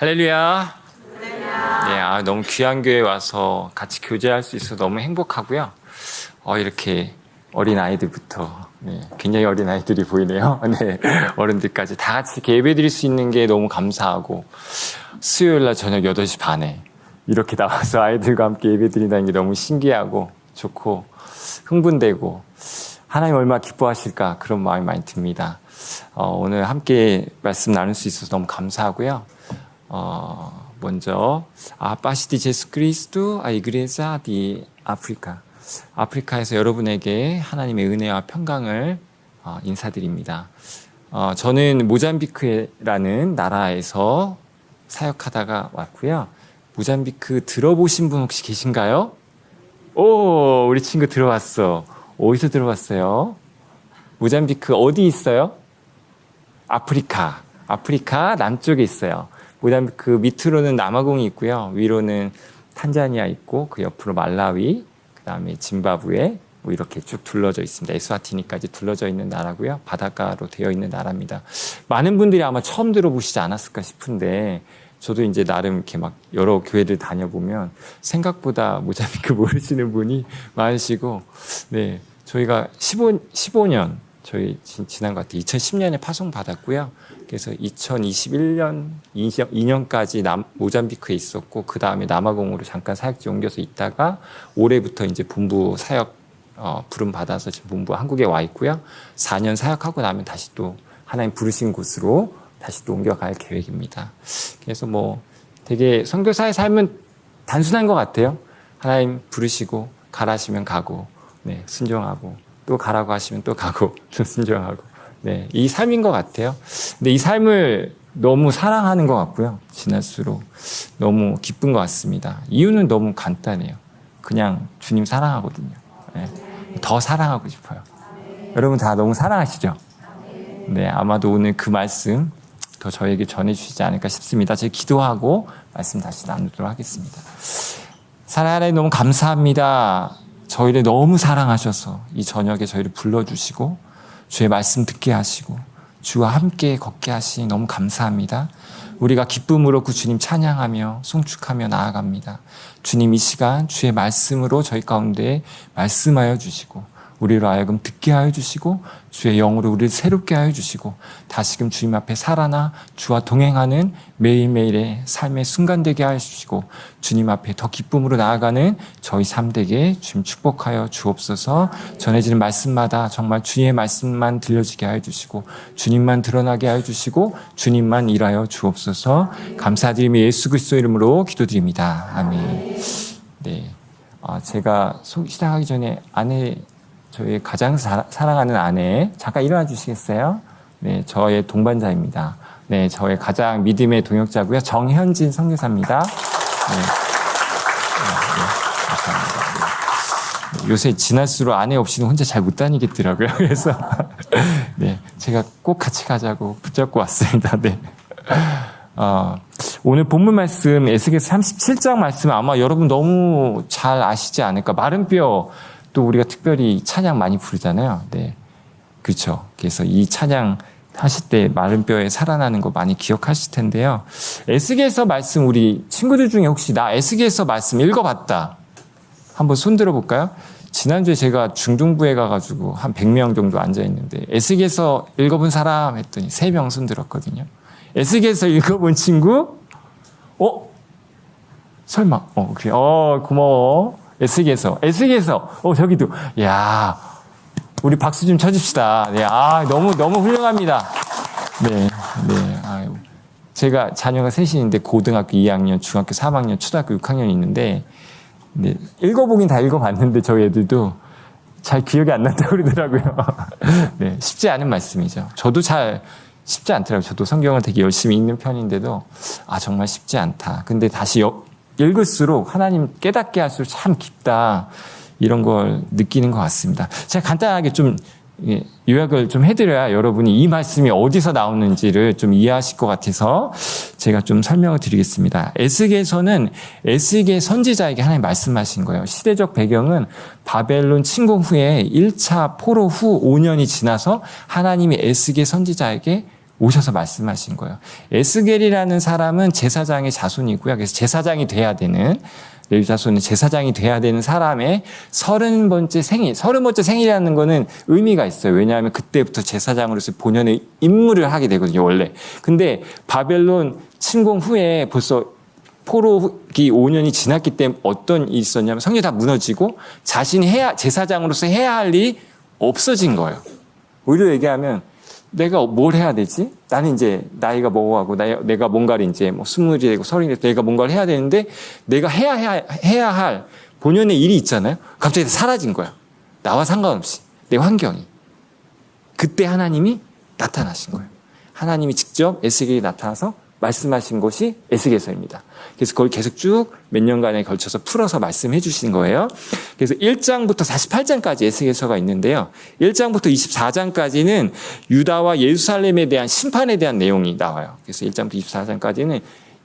할렐루야. 네, 너무 귀한 교회 와서 같이 교제할 수 있어서 너무 행복하고요. 이렇게 어린 아이들부터 굉장히 어린 아이들이 보이네요. 네, 어른들까지 다 같이 이렇게 예배드릴 수 있는 게 너무 감사하고 수요일날 저녁 8시 반에 이렇게 나와서 아이들과 함께 예배드린다는 게 너무 신기하고 좋고 흥분되고 하나님 얼마나 기뻐하실까 그런 마음이 많이 듭니다. 오늘 함께 말씀 나눌 수 있어서 너무 감사하고요. 먼저 Paz de Jesus Cristo, a Igreja de África. 아프리카에서 여러분에게 하나님의 은혜와 평강을 인사드립니다. 저는 모잠비크라는 나라에서 사역하다가 왔고요. 모잠비크 들어보신 분 혹시 계신가요? 오, 우리 친구 들어왔어. 어디서 들어왔어요? 모잠비크 어디 있어요? 아프리카 남쪽에 있어요. 모잠비크 밑으로는 남아공이 있고요. 위로는 탄자니아 있고 그 옆으로 말라위, 그 다음에 짐바브웨 이렇게 쭉 둘러져 있습니다. 에스와티니까지 둘러져 있는 나라고요. 바닷가로 되어 있는 나라입니다. 많은 분들이 아마 처음 들어보시지 않았을까 싶은데 저도 이제 나름 이렇게 막 여러 교회들 다녀보면 생각보다 모잠비크 모르시는 분이 많으시고, 네, 저희가 15년 저희 지난 것 같아요. 2010년에 파송 받았고요. 그래서 2021년 2년까지 모잠비크에 있었고 그 다음에 남아공으로 잠깐 사역지 옮겨서 있다가 올해부터 이제 본부 사역 부름 받아서 지금 본부 한국에 와 있고요. 4년 사역하고 나면 다시 또 하나님 부르신 곳으로 다시 또 옮겨갈 계획입니다. 그래서 되게 선교사의 삶은 단순한 것 같아요. 하나님 부르시고 가라시면 가고, 네, 순종하고 또 가라고 하시면 또 가고 또 순종하고, 네, 이 삶인 것 같아요. 근데 이 삶을 너무 사랑하는 것 같고요. 지날수록 너무 기쁜 것 같습니다. 이유는 너무 간단해요. 그냥 주님 사랑하거든요. 네, 더 사랑하고 싶어요. 여러분 다 너무 사랑하시죠? 네, 아마도 오늘 그 말씀 더 저에게 전해주시지 않을까 싶습니다. 제가 기도하고 말씀 다시 나누도록 하겠습니다. 사랑하는 하나님 너무 감사합니다. 저희를 너무 사랑하셔서 이 저녁에 저희를 불러주시고 주의 말씀 듣게 하시고 주와 함께 걷게 하시니 너무 감사합니다. 우리가 기쁨으로 그 주님 찬양하며 송축하며 나아갑니다. 주님 이 시간 주의 말씀으로 저희 가운데 말씀하여 주시고 우리로 하여금 듣게 하여 주시고 주의 영으로 우리를 새롭게 하여 주시고 다시금 주님 앞에 살아나 주와 동행하는 매일매일의 삶의 순간 되게 하여 주시고 주님 앞에 더 기쁨으로 나아가는 저희 삶 되게 주님 축복하여 주옵소서. 전해지는 말씀마다 정말 주의 말씀만 들려지게 하여 주시고 주님만 드러나게 하여 주시고 주님만 일하여 주옵소서. 감사드리며 예수 그리스도 이름으로 기도드립니다. 아멘. 네, 제가 시작하기 전에 저희 가장 사랑하는 아내 잠깐 일어나 주시겠어요? 네, 저의 동반자입니다. 네, 저의 가장 믿음의 동역자고요. 정현진 선교사입니다. 네, 감사합니다. 네. 요새 지날수록 아내 없이는 혼자 잘 못 다니겠더라고요. 그래서 네, 제가 꼭 같이 가자고 붙잡고 왔습니다. 네. 오늘 본문 말씀 에스겔서 37장 말씀 아마 여러분 너무 잘 아시지 않을까. 마른 뼈 또 우리가 특별히 찬양 많이 부르잖아요. 네, 그렇죠. 그래서 이 찬양 하실 때 마른 뼈에 살아나는 거 많이 기억하실 텐데요. 에스겔서 말씀 우리 친구들 중에 혹시 나 에스겔서 말씀 읽어봤다 한번 손 들어볼까요? 지난주에 제가 중등부에 가가지고 한 100명 정도 앉아있는데 에스겔서 읽어본 사람 했더니 3명 손 들었거든요. 에스겔서 읽어본 친구? 설마? 그래. 고마워. 에스겔서. 저기도. 야, 우리 박수 좀 쳐줍시다. 네, 너무 훌륭합니다. 네. 제가 자녀가 셋인데 고등학교 2학년, 중학교 3학년, 초등학교 6학년이 있는데, 네, 읽어보긴 다 읽어봤는데 저희 애들도 잘 기억이 안 난다고 그러더라고요. 네, 쉽지 않은 말씀이죠. 저도 잘 쉽지 않더라고요. 저도 성경을 되게 열심히 읽는 편인데도, 정말 쉽지 않다. 근데 다시 읽을수록 하나님 깨닫게 할수록 참 깊다. 이런 걸 느끼는 것 같습니다. 제가 간단하게 좀 요약을 좀 해드려야 여러분이 이 말씀이 어디서 나오는지를 좀 이해하실 것 같아서 제가 좀 설명을 드리겠습니다. 에스겔서는 에스겔 선지자에게 하나님 말씀하신 거예요. 시대적 배경은 바벨론 침공 후에 1차 포로 후 5년이 지나서 하나님이 에스겔 선지자에게 오셔서 말씀하신 거예요. 에스겔이라는 사람은 제사장의 자손이고요. 그래서 제사장이 돼야 되는, 레위 자손은 제사장이 돼야 되는 사람의 30번째 생일. 30번째 생일이라는 거는 의미가 있어요. 왜냐하면 그때부터 제사장으로서 본연의 임무를 하게 되거든요, 원래. 근데 바벨론 침공 후에 벌써 포로기 5년이 지났기 때문에 어떤 일이 있었냐면 성전이 다 무너지고 자신이 제사장으로서 해야 할 일이 없어진 거예요. 오히려 얘기하면 내가 뭘 해야 되지? 나는 이제 나이가 먹어가고 내가 뭔가를 이제 뭐 20이 되고 30이 되고 내가 뭔가를 해야 되는데 내가 해야 할 본연의 일이 있잖아요. 갑자기 사라진 거야. 나와 상관없이 내 환경이. 그때 하나님이 나타나신 거예요. 하나님이 직접 에스겔에 나타나서 말씀하신 것이 에스겔서입니다. 그래서 그걸 계속 쭉 몇 년간에 걸쳐서 풀어서 말씀해 주신 거예요. 그래서 1장부터 48장까지 에스겔서가 있는데요. 1장부터 24장까지는 유다와 예루살렘에 대한 심판에 대한 내용이 나와요. 그래서 1장부터 24장까지는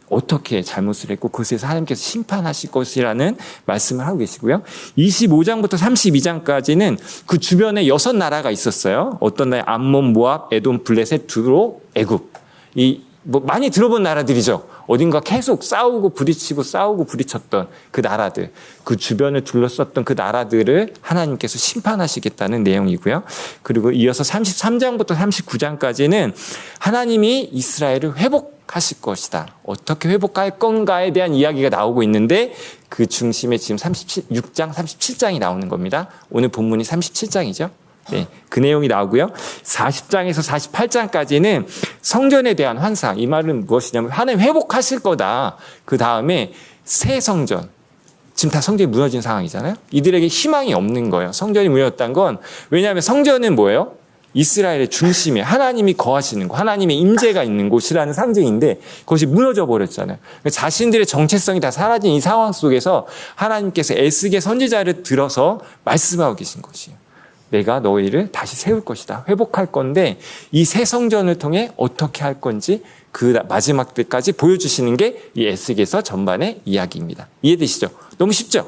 어떻게 잘못을 했고 그것에서 하나님께서 심판하실 것이라는 말씀을 하고 계시고요. 25장부터 32장까지는 그 주변에 6나라가 있었어요. 어떤 나라? 암몬, 모압, 에돔, 블레셋, 두로, 애굽. 많이 들어본 나라들이죠. 어딘가 계속 싸우고 부딪혔던 그 나라들, 그 주변을 둘러쌌던 그 나라들을 하나님께서 심판하시겠다는 내용이고요. 그리고 이어서 33장부터 39장까지는 하나님이 이스라엘을 회복하실 것이다. 어떻게 회복할 건가에 대한 이야기가 나오고 있는데 그 중심에 지금 36장, 37장이 나오는 겁니다. 오늘 본문이 37장이죠. 네, 그 내용이 나오고요. 40장에서 48장까지는 성전에 대한 환상. 이 말은 무엇이냐면 하나님 회복하실 거다. 그 다음에 새 성전. 지금 다 성전이 무너진 상황이잖아요. 이들에게 희망이 없는 거예요. 성전이 무너졌다는 건 왜냐하면 성전은 뭐예요? 이스라엘의 중심에 하나님이 거하시는 곳, 하나님의 임재가 있는 곳이라는 상징인데 그것이 무너져 버렸잖아요. 자신들의 정체성이 다 사라진 이 상황 속에서 하나님께서 에스겔 선지자를 들어서 말씀하고 계신 것이에요. 내가 너희를 다시 세울 것이다. 회복할 건데 이 새 성전을 통해 어떻게 할 건지 그 마지막 때까지 보여주시는 게 이 에스겔서 전반의 이야기입니다. 이해되시죠? 너무 쉽죠?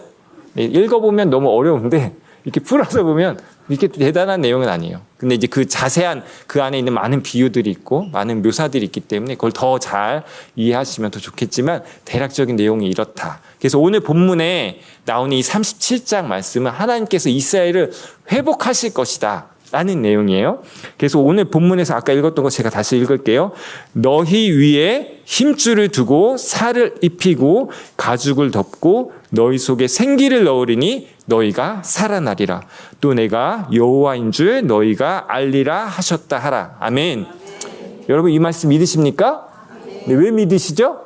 읽어보면 너무 어려운데 이렇게 풀어서 보면 이렇게 대단한 내용은 아니에요. 근데 이제 그 자세한 그 안에 있는 많은 비유들이 있고 많은 묘사들이 있기 때문에 그걸 더 잘 이해하시면 더 좋겠지만 대략적인 내용이 이렇다. 그래서 오늘 본문에 나오는 이 37장 말씀은 하나님께서 이스라엘을 회복하실 것이다 라는 내용이에요. 그래서 오늘 본문에서 아까 읽었던 거 제가 다시 읽을게요. 너희 위에 힘줄을 두고 살을 입히고 가죽을 덮고 너희 속에 생기를 넣으리니 너희가 살아나리라. 또 내가 여호와인 줄 너희가 알리라 하셨다 하라. 아멘. 여러분 이 말씀 믿으십니까? 네, 왜 믿으시죠?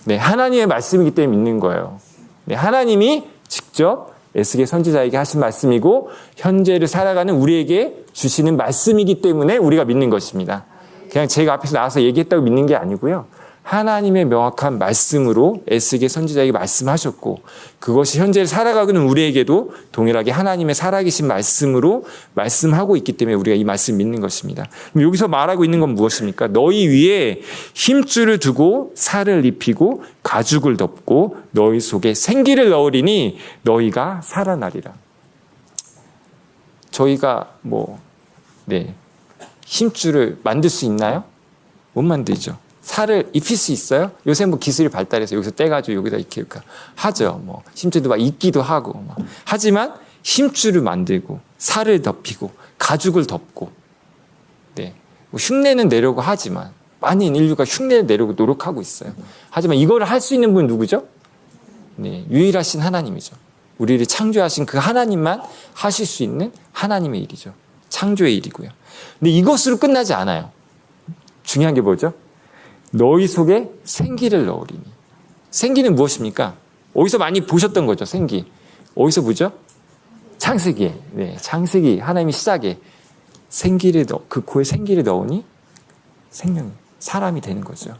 네, 하나님의 말씀이기 때문에 믿는 거예요. 네, 하나님이 직접 에스겔 선지자에게 하신 말씀이고 현재를 살아가는 우리에게 주시는 말씀이기 때문에 우리가 믿는 것입니다. 그냥 제가 앞에서 나와서 얘기했다고 믿는 게 아니고요. 하나님의 명확한 말씀으로 에스겔 선지자에게 말씀하셨고 그것이 현재를 살아가는 우리에게도 동일하게 하나님의 살아계신 말씀으로 말씀하고 있기 때문에 우리가 이 말씀 믿는 것입니다. 그럼 여기서 말하고 있는 건 무엇입니까? 너희 위에 힘줄을 두고 살을 입히고 가죽을 덮고 너희 속에 생기를 넣으리니 너희가 살아나리라. 저희가 힘줄을 만들 수 있나요? 못 만들죠. 살을 입힐 수 있어요? 요새 기술이 발달해서 여기서 떼가지고 여기다 이렇게 하죠. 힘줄도 막 입기도 하고. 하지만 힘줄을 만들고 살을 덮이고 가죽을 덮고, 네. 흉내는 내려고 하지만 많은 인류가 흉내를 내려고 노력하고 있어요. 하지만 이거를 할 수 있는 분은 누구죠? 네, 유일하신 하나님이죠. 우리를 창조하신 그 하나님만 하실 수 있는 하나님의 일이죠. 창조의 일이고요. 근데 이것으로 끝나지 않아요. 중요한 게 뭐죠? 너희 속에 생기를 넣으리니. 생기는 무엇입니까? 어디서 많이 보셨던 거죠, 생기. 어디서 보죠? 창세기에. 네, 창세기, 하나님의 시작에 그 코에 생기를 넣으니 생명이, 사람이 되는 거죠.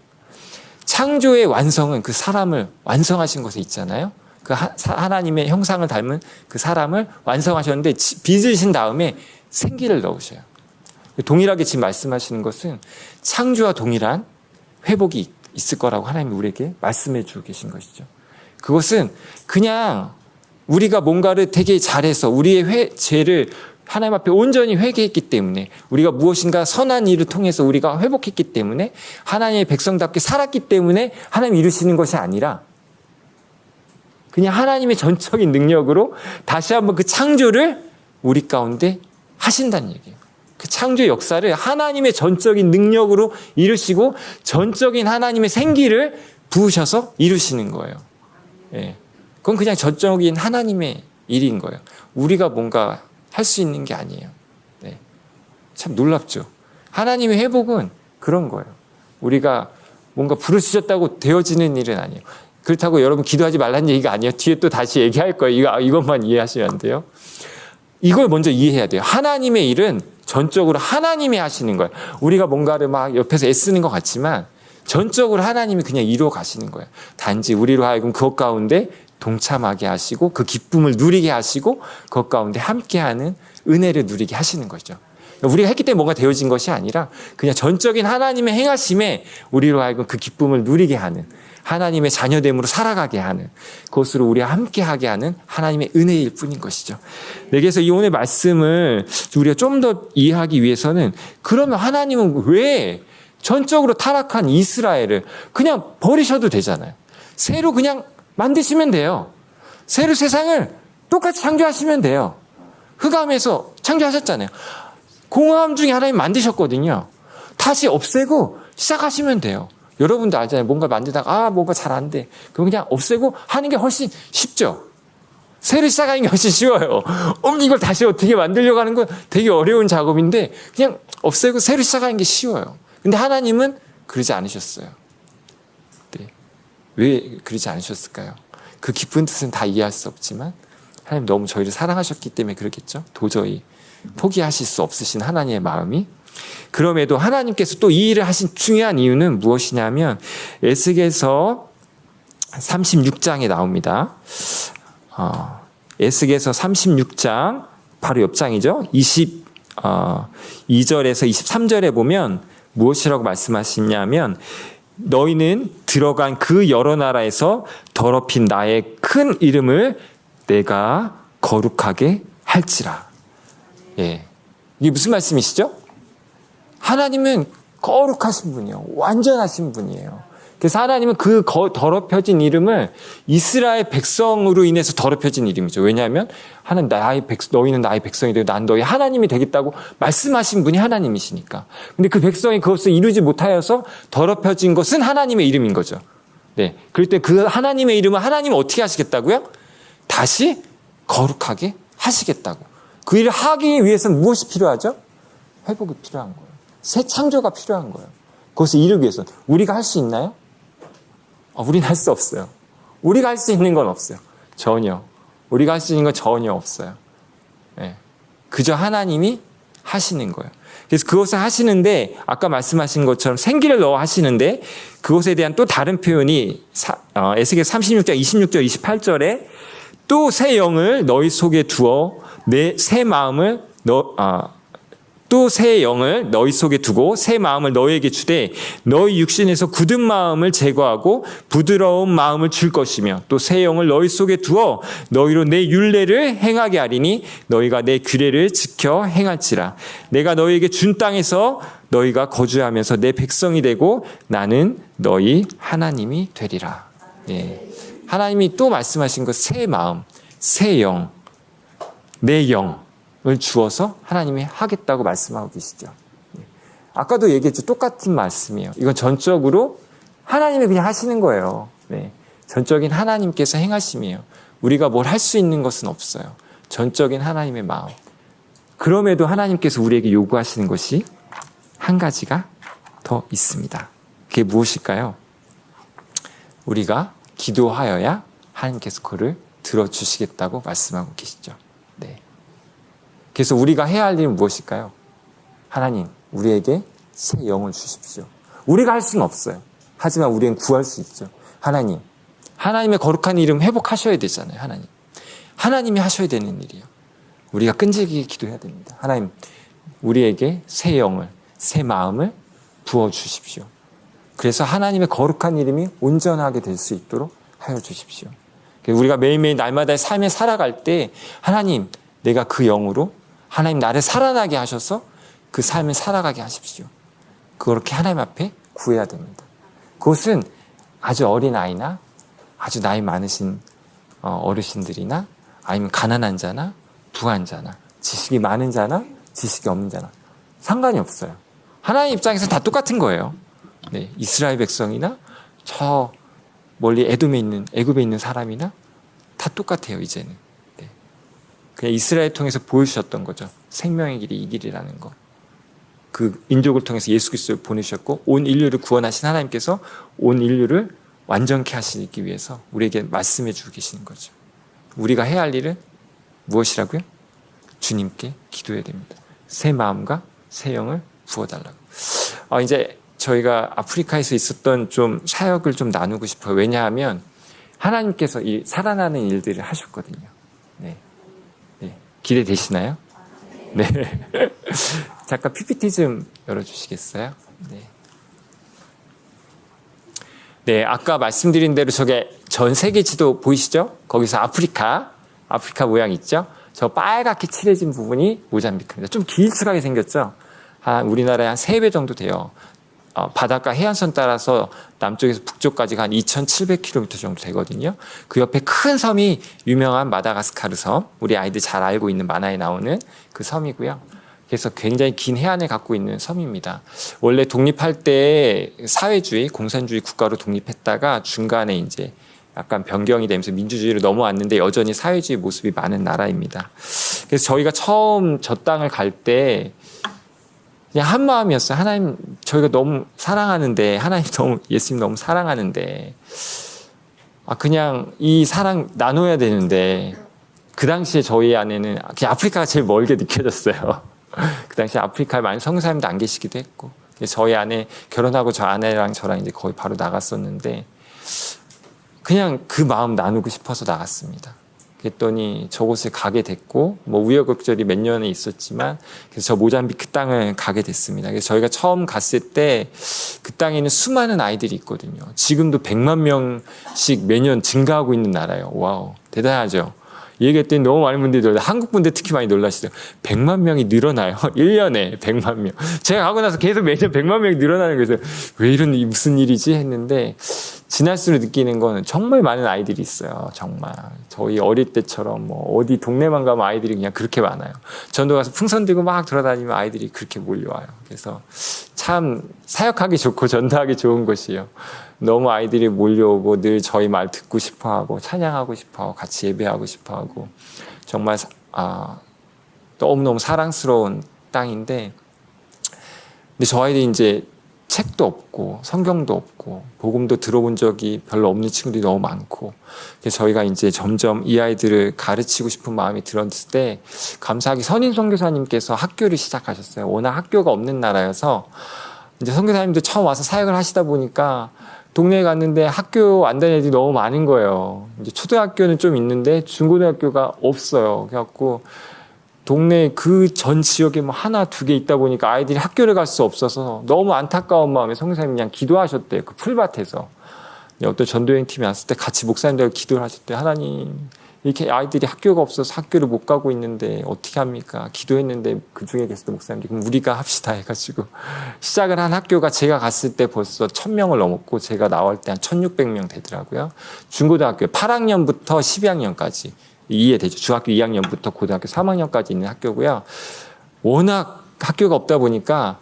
창조의 완성은 그 사람을 완성하신 것에 있잖아요. 그 하나님의 형상을 닮은 그 사람을 완성하셨는데 빚으신 다음에 생기를 넣으셔요. 동일하게 지금 말씀하시는 것은 창조와 동일한 회복이 있을 거라고 하나님이 우리에게 말씀해 주고 계신 것이죠. 그것은 그냥 우리가 뭔가를 되게 잘해서 우리의 죄를 하나님 앞에 온전히 회개했기 때문에, 우리가 무엇인가 선한 일을 통해서 우리가 회복했기 때문에, 하나님의 백성답게 살았기 때문에 하나님이 이루시는 것이 아니라 그냥 하나님의 전적인 능력으로 다시 한번 그 창조를 우리 가운데 하신다는 얘기예요. 그 창조 역사를 하나님의 전적인 능력으로 이루시고 전적인 하나님의 생기를 부으셔서 이루시는 거예요. 예. 그건 그냥 전적인 하나님의 일인 거예요. 우리가 뭔가 할 수 있는 게 아니에요. 네. 참 놀랍죠. 하나님의 회복은 그런 거예요. 우리가 뭔가 부르시셨다고 되어지는 일은 아니에요. 그렇다고 여러분 기도하지 말라는 얘기가 아니에요. 뒤에 또 다시 얘기할 거예요. 이것만 이해하시면 안 돼요. 이걸 먼저 이해해야 돼요. 하나님의 일은 전적으로 하나님이 하시는 거예요. 우리가 뭔가를 막 옆에서 애쓰는 것 같지만 전적으로 하나님이 그냥 이루어 가시는 거예요. 단지 우리로 하여금 그것 가운데 동참하게 하시고 그 기쁨을 누리게 하시고 그것 가운데 함께하는 은혜를 누리게 하시는 거죠. 우리가 했기 때문에 뭔가 되어진 것이 아니라 그냥 전적인 하나님의 행하심에 우리로 하여금 그 기쁨을 누리게 하는, 하나님의 자녀됨으로 살아가게 하는, 그것으로 우리와 함께하게 하는 하나님의 은혜일 뿐인 것이죠. 그래서 이 오늘 말씀을 우리가 좀 더 이해하기 위해서는, 그러면 하나님은 왜 전적으로 타락한 이스라엘을 그냥 버리셔도 되잖아요. 새로 그냥 만드시면 돼요. 새로 세상을 똑같이 창조하시면 돼요. 흑암에서 창조하셨잖아요. 공허함 중에 하나님 만드셨거든요. 다시 없애고 시작하시면 돼요. 여러분도 알잖아요. 뭔가 만들다가 뭔가 잘 안 돼. 그럼 그냥 없애고 하는 게 훨씬 쉽죠. 새로 시작하는 게 훨씬 쉬워요. 이걸 다시 어떻게 만들려고 하는 건 되게 어려운 작업인데 그냥 없애고 새로 시작하는 게 쉬워요. 근데 하나님은 그러지 않으셨어요. 네. 왜 그러지 않으셨을까요? 그 깊은 뜻은 다 이해할 수 없지만 하나님 너무 저희를 사랑하셨기 때문에 그렇겠죠. 도저히 포기하실 수 없으신 하나님의 마음이. 그럼에도 하나님께서 또 이 일을 하신 중요한 이유는 무엇이냐면 에스겔서 36장에 나옵니다. 에스겔서 36장 바로 옆장이죠. 22절에서 23절에 보면 무엇이라고 말씀하시냐면, 너희는 들어간 그 여러 나라에서 더럽힌 나의 큰 이름을 내가 거룩하게 할지라. 예. 이게 무슨 말씀이시죠? 하나님은 거룩하신 분이에요. 완전하신 분이에요. 그래서 하나님은 그 더럽혀진 이름을 이스라엘 백성으로 인해서 더럽혀진 이름이죠. 왜냐하면 너희는 나의 백성이 되고 난 너희 하나님이 되겠다고 말씀하신 분이 하나님이시니까. 근데 그 백성이 그것을 이루지 못하여서 더럽혀진 것은 하나님의 이름인 거죠. 네. 그럴 때 그 하나님의 이름을 하나님은 어떻게 하시겠다고요? 다시 거룩하게 하시겠다고. 그 일을 하기 위해서는 무엇이 필요하죠? 회복이 필요한 거예요. 새 창조가 필요한 거예요. 그것을 이루기 위해서는 우리가 할 수 있나요? 우리는 할 수 없어요. 우리가 할 수 있는 건 없어요. 전혀. 우리가 할 수 있는 건 전혀 없어요. 네. 그저 하나님이 하시는 거예요. 그래서 그것을 하시는데 아까 말씀하신 것처럼 생기를 넣어 하시는데 그것에 대한 또 다른 표현이 에스겔 36장 26절 28절에 또 새 영을 너희 속에 두어 내 새 마음을 또 새 영을 너희 속에 두고 새 마음을 너희에게 주되 너희 육신에서 굳은 마음을 제거하고 부드러운 마음을 줄 것이며 또 새 영을 너희 속에 두어 너희로 내 율례를 행하게 하리니 너희가 내 규례를 지켜 행할지라. 내가 너희에게 준 땅에서 너희가 거주하면서 내 백성이 되고 나는 너희 하나님이 되리라. 예. 하나님이 또 말씀하신 것, 새 마음, 새 영, 내 영 을 주어서 하나님이 하겠다고 말씀하고 계시죠. 아까도 얘기했죠. 똑같은 말씀이에요. 이건 전적으로 하나님이 그냥 하시는 거예요. 네. 전적인 하나님께서 행하심이에요. 우리가 뭘 할 수 있는 것은 없어요. 전적인 하나님의 마음. 그럼에도 하나님께서 우리에게 요구하시는 것이 한 가지가 더 있습니다. 그게 무엇일까요? 우리가 기도하여야 하나님께서 그를 들어주시겠다고 말씀하고 계시죠. 네. 그래서 우리가 해야 할 일은 무엇일까요? 하나님, 우리에게 새 영을 주십시오. 우리가 할 수는 없어요. 하지만 우리는 구할 수 있죠. 하나님, 하나님의 거룩한 이름 회복하셔야 되잖아요. 하나님이 하셔야 되는 일이에요. 우리가 끈질기게 기도해야 됩니다. 하나님, 우리에게 새 영을, 새 마음을 부어주십시오. 그래서 하나님의 거룩한 이름이 온전하게 될 수 있도록 하여 주십시오. 우리가 매일매일 날마다의 삶에 살아갈 때 하나님, 내가 그 영으로 하나님 나를 살아나게 하셔서 그 삶을 살아가게 하십시오. 그렇게 하나님 앞에 구해야 됩니다. 그것은 아주 어린 아이나 아주 나이 많으신 어르신들이나 아니면 가난한 자나 부한 자나 지식이 많은 자나 지식이 없는 자나 상관이 없어요. 하나님 입장에서 다 똑같은 거예요. 네, 이스라엘 백성이나 저 멀리 애굽에 있는 사람이나 다 똑같아요. 이제는. 네. 그냥 이스라엘 통해서 보여주셨던 거죠. 생명의 길이 이 길이라는 거. 그 민족을 통해서 예수 그리스도를 보내주셨고 온 인류를 구원하신 하나님께서 온 인류를 완전케 하시기 위해서 우리에게 말씀해 주고 계시는 거죠. 우리가 해야 할 일은 무엇이라고요? 주님께 기도해야 됩니다. 새 마음과 새 영을 부어달라고. 이제 저희가 아프리카에서 있었던 좀 사역을 좀 나누고 싶어요. 왜냐하면 하나님께서 이 살아나는 일들을 하셨거든요. 네. 네. 기대되시나요? 네. 잠깐 PPT 좀 열어주시겠어요? 네. 네, 아까 말씀드린 대로 저게 전 세계 지도 보이시죠? 거기서 아프리카 모양 있죠? 저 빨갛게 칠해진 부분이 모잠비크입니다. 좀 길쭉하게 생겼죠? 우리나라의 한 3배 정도 돼요. 바닷가 해안선 따라서 남쪽에서 북쪽까지가 한 2,700km 정도 되거든요. 그 옆에 큰 섬이 유명한 마다가스카르 섬, 우리 아이들 잘 알고 있는 만화에 나오는 그 섬이고요. 그래서 굉장히 긴 해안을 갖고 있는 섬입니다. 원래 독립할 때 사회주의, 공산주의 국가로 독립했다가 중간에 이제 약간 변경이 되면서 민주주의로 넘어왔는데 여전히 사회주의 모습이 많은 나라입니다. 그래서 저희가 처음 저 땅을 갈 때 그냥 한 마음이었어요. 하나님, 저희가 너무 사랑하는데, 예수님 너무 사랑하는데, 그냥 이 사랑 나눠야 되는데, 그 당시에 저희 안에는 그냥 아프리카가 제일 멀게 느껴졌어요. 그 당시에 아프리카에 많은 선교사님도 안 계시기도 했고, 저희 안에 결혼하고 저 아내랑 저랑 이제 거의 바로 나갔었는데, 그냥 그 마음 나누고 싶어서 나갔습니다. 그랬더니 저곳에 가게 됐고, 우여곡절이 몇 년에 있었지만, 그래서 저 모잠비크 땅을 가게 됐습니다. 그래서 저희가 처음 갔을 때 그 땅에는 수많은 아이들이 있거든요. 지금도 100만 명씩 매년 증가하고 있는 나라예요. 와우, 대단하죠. 얘기했더니 너무 많은 분들이 놀라, 한국 분들 특히 많이 놀라시죠. 100만 명이 늘어나요. 1년에 100만 명. 제가 가고 나서 계속 매년 100만 명이 늘어나는 거예요. 왜 무슨 일이지 했는데, 지날수록 느끼는 거는 정말 많은 아이들이 있어요. 정말. 저희 어릴 때처럼 어디 동네만 가면 아이들이 그냥 그렇게 많아요. 전도 가서 풍선 들고 막 돌아다니면 아이들이 그렇게 몰려와요. 그래서 참 사역하기 좋고 전도하기 좋은 곳이에요. 너무 아이들이 몰려오고 늘 저희 말 듣고 싶어하고 찬양하고 싶어하고 같이 예배하고 싶어하고 정말 너무너무 사랑스러운 땅인데, 근데 저 아이들이 이제 책도 없고 성경도 없고 복음도 들어본 적이 별로 없는 친구들이 너무 많고, 그래서 저희가 이제 점점 이 아이들을 가르치고 싶은 마음이 들었을 때 감사하게 선임 선교사님께서 학교를 시작하셨어요. 워낙 학교가 없는 나라여서 이제 선교사님도 처음 와서 사역을 하시다 보니까 동네에 갔는데 학교 안 다니는 애들이 너무 많은 거예요. 이제 초등학교는 좀 있는데 중고등학교가 없어요. 그래갖고 동네 그 전 지역에 하나, 두 개 있다 보니까 아이들이 학교를 갈 수 없어서 너무 안타까운 마음에 선교사님이 그냥 기도하셨대요. 그 풀밭에서. 어떤 전도여행 팀이 왔을 때 같이 목사님들 기도를 하셨대요. 하나님, 이렇게 아이들이 학교가 없어서 학교를 못 가고 있는데 어떻게 합니까? 기도했는데 그 중에 계셨던 목사님들이 그럼 우리가 합시다 해가지고 시작을 한 학교가 제가 갔을 때 벌써 1,000명을 넘었고 제가 나올 때 한 1,600명 되더라고요. 중고등학교 8학년부터 12학년까지. 이해되죠. 중학교 2학년부터 고등학교 3학년까지 있는 학교고요. 워낙 학교가 없다 보니까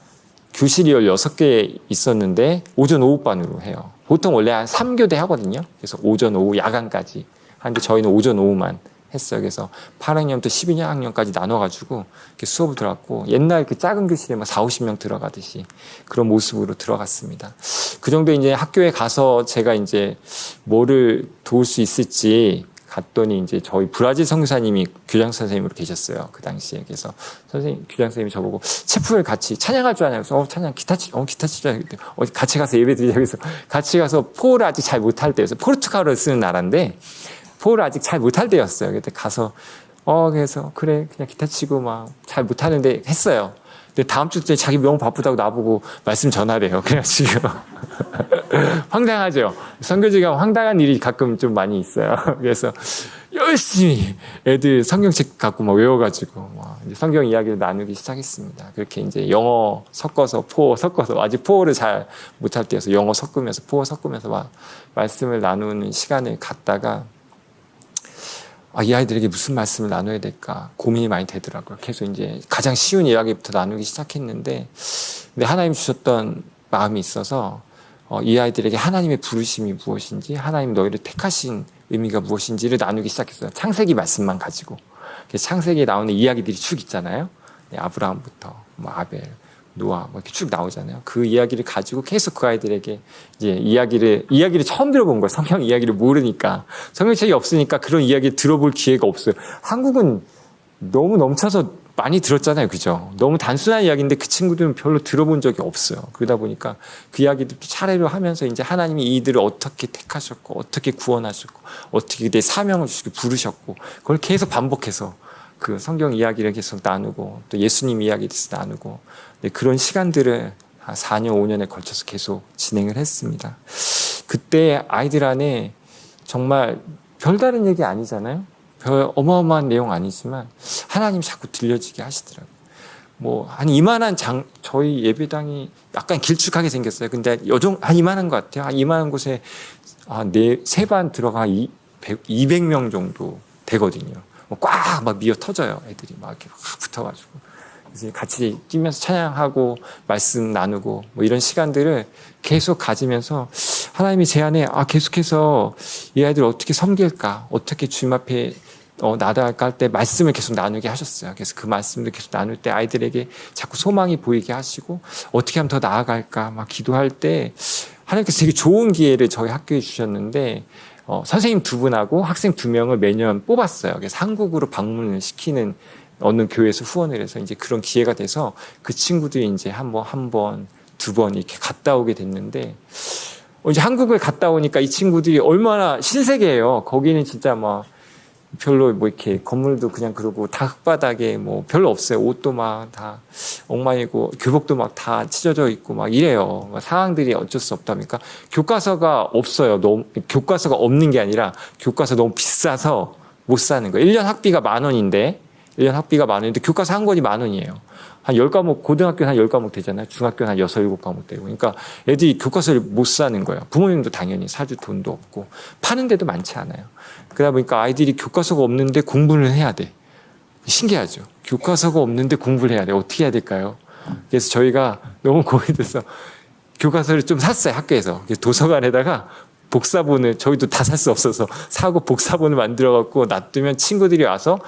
교실이 16개 있었는데 오전 오후반으로 해요. 보통 원래 한 3교대 하거든요. 그래서 오전 오후 야간까지 하는데 저희는 오전 오후만 했어요. 그래서 8학년부터 12학년까지 나눠가지고 이렇게 수업을 들어갔고, 옛날 그 작은 교실에 4, 50명 들어가듯이 그런 모습으로 들어갔습니다. 그 정도 이제 학교에 가서 제가 이제 뭐를 도울 수 있을지 갔더니 이제 저희 브라질 선교사님이 교장 선생님으로 계셨어요. 그 당시에. 그래서 교장 선생님이 저보고 체프를 같이 찬양할 줄 아냐고. 그래서 찬양 기타 치자. 같이 가서 예배 드리자. 그래서 같이 가서 포를 아직 잘 못할 때였어요. 포르투갈어를 쓰는 나라인데 포를 아직 잘 못할 때였어요. 그때 가서 그래서 그래 그냥 기타 치고 막 잘 못하는데 했어요. 근데 다음 주 때 자기 너무 바쁘다고 나보고 말씀 전하래요. 그래가지고 황당하죠. 선교지가 황당한 일이 가끔 좀 많이 있어요. 그래서 열심히 애들 성경책 갖고 막 외워가지고 이제 성경 이야기를 나누기 시작했습니다. 그렇게 이제 영어 섞어서 포어 섞어서 아직 포어를 잘 못할 때여서 영어 섞으면서 포어 섞으면서 막 말씀을 나누는 시간을 갖다가 이 아이들에게 무슨 말씀을 나눠야 될까 고민이 많이 되더라고요. 계속 이제 가장 쉬운 이야기부터 나누기 시작했는데, 근데 하나님 주셨던 마음이 있어서 이 아이들에게 하나님의 부르심이 무엇인지, 하나님 너희를 택하신 의미가 무엇인지를 나누기 시작했어요. 창세기 말씀만 가지고. 창세기에 나오는 이야기들이 쭉 있잖아요. 아브라함부터 아벨, 노아 이렇게 쭉 나오잖아요. 그 이야기를 가지고 계속 그 아이들에게 이제 이야기를 처음 들어본 거예요. 성경 이야기를 모르니까. 성경책이 없으니까 그런 이야기 들어볼 기회가 없어요. 한국은 너무 넘쳐서 많이 들었잖아요. 그죠? 너무 단순한 이야기인데 그 친구들은 별로 들어본 적이 없어요. 그러다 보니까 그 이야기도 차례로 하면서 이제 하나님이 이들을 어떻게 택하셨고, 어떻게 구원하셨고, 어떻게 내 사명을 주시고 부르셨고, 그걸 계속 반복해서 그 성경 이야기를 계속 나누고, 또 예수님 이야기를 나누고, 그런 시간들을 한 4년, 5년에 걸쳐서 계속 진행을 했습니다. 그때 아이들 안에 정말 별다른 얘기 아니잖아요. 별 어마어마한 내용 아니지만 하나님 자꾸 들려지게 하시더라고요. 한 이만한 저희 예배당이 약간 길쭉하게 생겼어요. 근데 한 이만한 것 같아요. 한 이만한 곳에 세 반 들어가 200명 정도 되거든요. 꽉 막 미어 터져요. 애들이 막 이렇게 확 붙어가지고. 그래서 같이 뛰면서 찬양하고 말씀 나누고 이런 시간들을 계속 가지면서 하나님이 제 안에 계속해서 이 아이들 어떻게 섬길까, 어떻게 주님 앞에 나아갈까 할 때 말씀을 계속 나누게 하셨어요. 그래서 그 말씀을 계속 나눌 때 아이들에게 자꾸 소망이 보이게 하시고 어떻게 하면 더 나아갈까 막 기도할 때 하나님께서 되게 좋은 기회를 저희 학교에 주셨는데 선생님 2분하고 학생 2명을 매년 뽑았어요. 그래서 한국으로 방문을 시키는 어느 교회에서 후원을 해서 이제 그런 기회가 돼서 그 친구들이 이제 한 번, 2번 이렇게 갔다 오게 됐는데 이제 한국을 갔다 오니까 이 친구들이 얼마나 신세계예요. 거기는 진짜 막 별로 이렇게 건물도 그냥 그러고 다 흙바닥에 별로 없어요. 옷도 막 다 엉망이고 교복도 막 다 찢어져 있고 막 이래요. 상황들이 어쩔 수 없다니까 교과서가 없어요. 교과서가 없는 게 아니라 교과서 너무 비싸서 못 사는 거예요. 1년 학비가 10,000원인데 1년 학비가 10,000원인데 교과서 한 권이 10,000원이에요. 한 10과목, 고등학교는 한 10과목 되잖아요. 중학교는 한 6, 7과목 되고. 그러니까 애들이 교과서를 못 사는 거예요. 부모님도 당연히 사줄 돈도 없고 파는 데도 많지 않아요. 그러다 보니까 아이들이 교과서가 없는데 공부를 해야 돼. 신기하죠. 교과서가 없는데 공부를 해야 돼. 어떻게 해야 될까요? 그래서 저희가 너무 고민돼서 교과서를 좀 샀어요. 학교에서. 그래서 도서관에다가 복사본을 저희도 다 살 수 없어서 사고 복사본을 만들어갖고 놔두면 친구들이 와서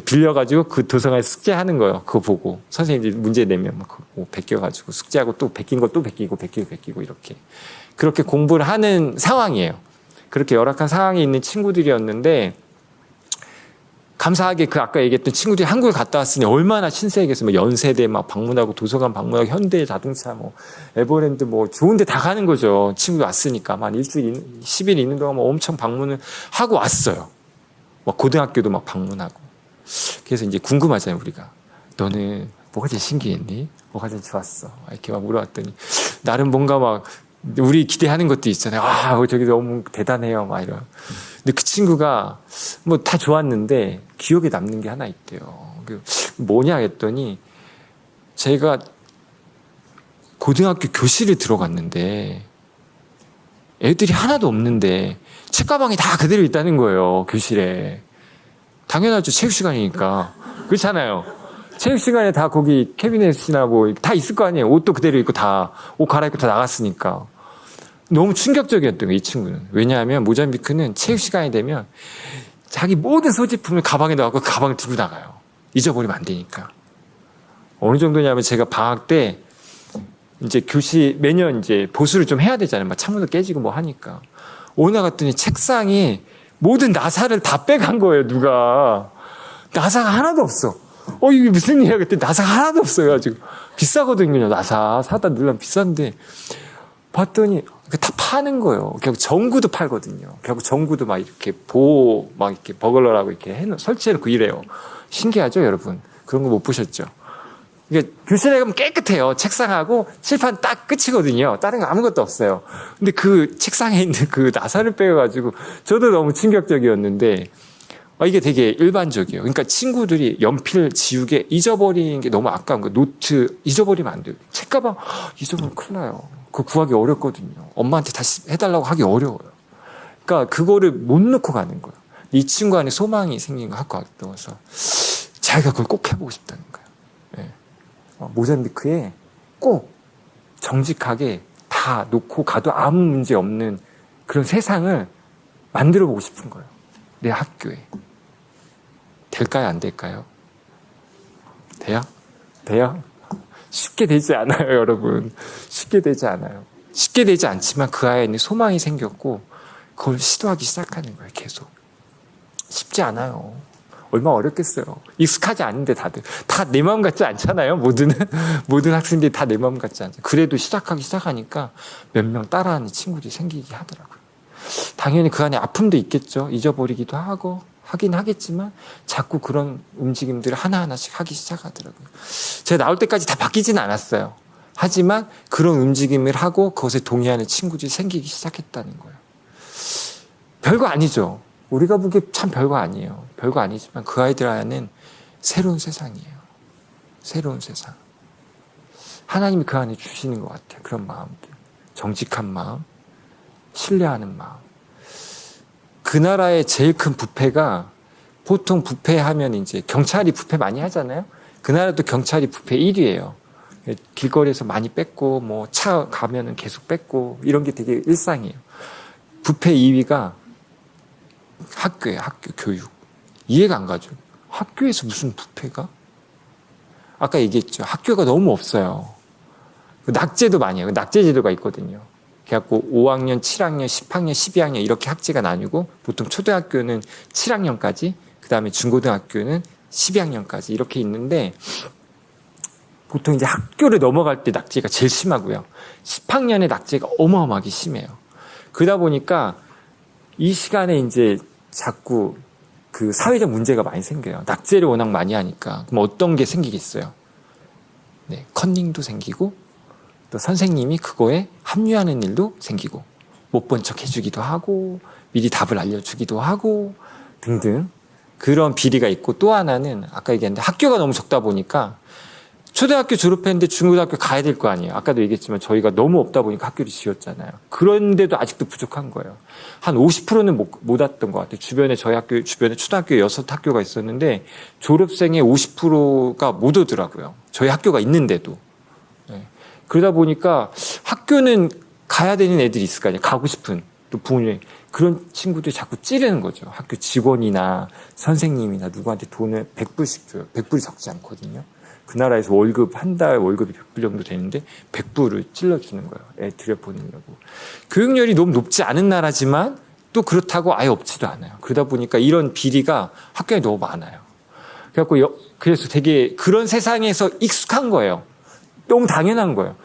빌려가지고 그 도서관에 숙제하는 거예요. 그거 보고 선생님들이 문제 내면 그거 베껴가지고 숙제하고 또 베낀 거 또 베끼고 이렇게 그렇게 공부를 하는 상황이에요. 그렇게 열악한 상황에 있는 친구들이었는데 감사하게 그 아까 얘기했던 친구들이 한국에 갔다 왔으니 얼마나 신세계에서 연세대 막 방문하고 도서관 방문하고 현대자동차 에버랜드 좋은 데 다 가는 거죠. 친구들 왔으니까 한 일주일 10일 있는 동안 엄청 방문을 하고 왔어요. 고등학교도 막 방문하고. 그래서 이제 궁금하잖아요, 우리가. 너는 뭐가 제일 신기했니? 뭐가 제일 좋았어? 이렇게 막 물어봤더니, 나름 뭔가 우리 기대하는 것도 있잖아요. 저기 너무 대단해요. 이런. 근데 그 친구가 다 좋았는데, 기억에 남는 게 하나 있대요. 뭐냐 했더니, 제가 고등학교 교실에 들어갔는데, 애들이 하나도 없는데, 책가방이 다 그대로 있다는 거예요, 교실에. 당연하죠. 체육시간이니까. 그렇잖아요. 체육시간에 다 거기 캐비넷이나 다 있을 거 아니에요. 옷도 그대로 입고 옷 갈아입고 다 나갔으니까. 너무 충격적이었던 거예요, 이 친구는. 왜냐하면 모잠비크는 체육시간이 되면 자기 모든 소지품을 가방에 넣어갖고 가방을 들고 나가요. 잊어버리면 안 되니까. 어느 정도냐면 제가 방학 때 이제 교실 매년 이제 보수를 좀 해야 되잖아요. 창문도 깨지고 하니까. 오늘 갔더니 책상에 모든 나사를 다 빼간 거예요, 누가. 나사가 하나도 없어. 이게 무슨 일이야? 그때 나사가 하나도 없어요. 가지고 비싸거든요, 나사. 사다 넣으면 비싼데. 봤더니 다 파는 거예요. 결국 전구도 팔거든요. 결국 전구도 이렇게 이렇게 버글러라고 이렇게 설치해놓고 이래요. 신기하죠, 여러분? 그런 거 못 보셨죠? 그러니까 교실에 가면 깨끗해요. 책상하고 칠판 딱 끝이거든요. 다른 거 아무것도 없어요. 근데 그 책상에 있는 그 나사를 빼가지고 저도 너무 충격적이었는데 이게 되게 일반적이에요. 그러니까 친구들이 연필 지우개 잊어버리는 게 너무 아까운 거예요. 노트 잊어버리면 안 돼요. 책가방 잊어버리면 큰일 나요. 그거 구하기 어렵거든요. 엄마한테 다시 해달라고 하기 어려워요. 그러니까 그거를 못 넣고 가는 거예요. 이 친구 안에 소망이 생긴 거 학교 갔다고서 자기가 그걸 꼭 해보고 싶다는 거예요. 네. 모잠비크에 꼭 정직하게 다 놓고 가도 아무 문제 없는 그런 세상을 만들어 보고 싶은 거예요. 내 학교에. 될까요? 안 될까요? 돼요? 돼요? 쉽게 되지 않아요, 여러분. 쉽게 되지 않아요. 쉽게 되지 않지만 그 아이는 소망이 생겼고 그걸 시도하기 시작하는 거예요, 계속. 쉽지 않아요. 얼마나 어렵겠어요. 익숙하지 않은데 다들. 다 내 마음 같지 않잖아요, 모든 학생들이 다 내 마음 같지 않죠. 그래도 시작하기 시작하니까 몇 명 따라하는 친구들이 생기게 하더라고요. 당연히 그 안에 아픔도 있겠죠. 잊어버리기도 하긴 하겠지만 자꾸 그런 움직임들을 하나하나씩 하기 시작하더라고요. 제가 나올 때까지 다 바뀌지는 않았어요. 하지만 그런 움직임을 하고 그것에 동의하는 친구들이 생기기 시작했다는 거예요. 별거 아니죠. 우리가 보기에 참 별거 아니에요. 별거 아니지만 그 아이들 안에는 새로운 세상이에요. 새로운 세상. 하나님이 그 안에 주시는 것 같아요. 그런 마음들. 정직한 마음, 신뢰하는 마음. 그 나라의 제일 큰 부패가 보통 부패하면 이제 경찰이 부패 많이 하잖아요. 그 나라도 경찰이 부패 1위예요. 길거리에서 많이 뺏고 뭐 차 가면은 계속 뺏고 이런 게 되게 일상이에요. 부패 2위가 학교예요. 학교 교육. 이해가 안 가죠. 학교에서 무슨 부패가? 아까 얘기했죠. 학교가 너무 없어요. 낙제도 많이 해요. 낙제 제도가 있거든요. 그래갖고 5학년, 7학년, 10학년, 12학년 이렇게 학제가 나뉘고 보통 초등학교는 7학년까지 그 다음에 중고등학교는 12학년까지 이렇게 있는데 보통 이제 학교를 넘어갈 때 낙제가 제일 심하고요. 10학년에 낙제가 어마어마하게 심해요. 그러다 보니까 이 시간에 이제 자꾸 그 사회적 문제가 많이 생겨요. 낙제를 워낙 많이 하니까. 그럼 어떤 게 생기겠어요? 네, 컨닝도 생기고 또 선생님이 그거에 합류하는 일도 생기고 못 본 척 해주기도 하고 미리 답을 알려주기도 하고 등등 그런 비리가 있고 또 하나는 아까 얘기했는데 학교가 너무 적다 보니까 초등학교 졸업했는데 중고등학교 가야 될 거 아니에요. 아까도 얘기했지만 저희가 너무 없다 보니까 학교를 지었잖아요. 그런데도 아직도 부족한 거예요. 한 50%는 못 왔던 것 같아요. 저희 학교 주변에 초등학교 6학교가 있었는데 졸업생의 50%가 못 오더라고요. 저희 학교가 있는데도. 네. 그러다 보니까 학교는 가야 되는 애들이 있을 거 아니에요. 가고 싶은 또 부모님 그런 친구들이 자꾸 찌르는 거죠. 학교 직원이나 선생님이나 누구한테 돈을 100불씩 줘요. 100불이 적지 않거든요. 그 나라에서 월급 한 달 월급이 100불 정도 되는데 100불을 찔러주는 거예요. 애 들여보내려고. 교육열이 너무 높지 않은 나라지만 또 그렇다고 아예 없지도 않아요. 그러다 보니까 이런 비리가 학교에 너무 많아요. 그래서 되게 그런 세상에서 익숙한 거예요. 너무 당연한 거예요.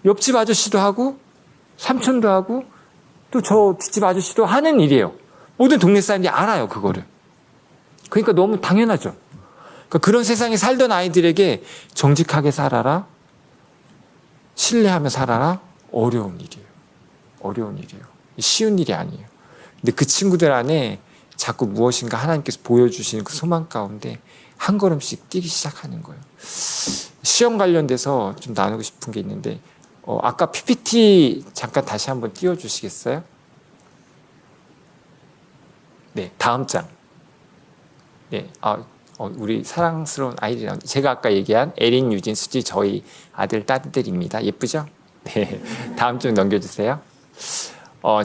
옆집 아저씨도 하고 삼촌도 하고 또 저 뒷집 아저씨도 하는 일이에요. 모든 동네 사람들이 알아요, 그거를. 그러니까 너무 당연하죠. 그러니까 그런 세상에 살던 아이들에게 정직하게 살아라, 신뢰하며 살아라, 어려운 일이에요. 어려운 일이에요. 쉬운 일이 아니에요. 근데 그 친구들 안에 자꾸 무엇인가 하나님께서 보여주시는 그 소망 가운데 한 걸음씩 뛰기 시작하는 거예요. 시험 관련돼서 좀 나누고 싶은 게 있는데 아까 PPT 잠깐 다시 한번 띄워주시겠어요? 네, 다음 장. 네, 우리 사랑스러운 아이들이랑 제가 아까 얘기한 에린, 유진, 수지 저희 아들, 딸들입니다. 예쁘죠? 네, 다음 장 넘겨주세요.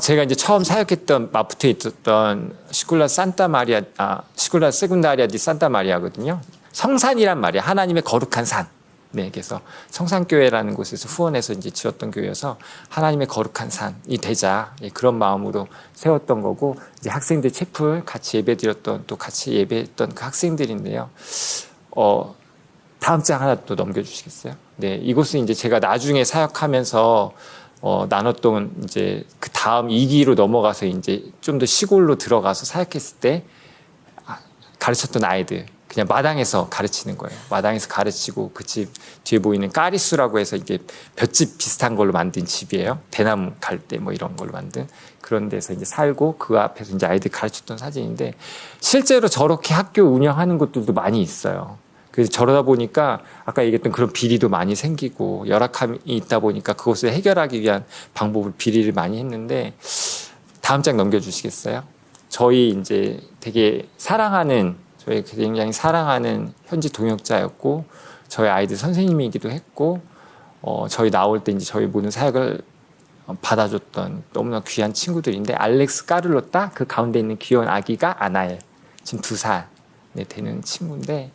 제가 이제 처음 사역했던 마푸트에 있었던 시쿨라 세군다리아 디 산타 마리아거든요. 성산이란 말이야. 하나님의 거룩한 산. 네, 그래서 성산교회라는 곳에서 후원해서 이제 지었던 교회여서 하나님의 거룩한 산이 되자 그런 마음으로 세웠던 거고 이제 학생들 채플 같이 예배드렸던 또 같이 예배했던 그 학생들인데요. 다음 장 하나 또 넘겨주시겠어요? 네, 이곳은 이제 제가 나중에 사역하면서 나눴던 이제 그 다음 2기로 넘어가서 이제 좀 더 시골로 들어가서 사역했을 때 가르쳤던 아이들. 그냥 마당에서 가르치는 거예요. 마당에서 가르치고 그 집 뒤에 보이는 까리수라고 해서 이게 볏집 비슷한 걸로 만든 집이에요. 대나무 갈대 뭐 이런 걸로 만든 그런 데서 이제 살고 그 앞에서 이제 아이들 가르쳤던 사진인데 실제로 저렇게 학교 운영하는 곳들도 많이 있어요. 그래서 저러다 보니까 아까 얘기했던 그런 비리도 많이 생기고 열악함이 있다 보니까 그것을 해결하기 위한 방법을 비리를 많이 했는데 다음 장 넘겨주시겠어요? 저희 이제 되게 사랑하는 저희 굉장히 사랑하는 현지 동역자였고 저희 아이들 선생님이기도 했고 저희 나올 때 이제 저희 모든 사역을 받아줬던 너무나 귀한 친구들인데 알렉스 까를로타 그 가운데 있는 귀여운 아기가 아나엘 지금 2살 되는 친구인데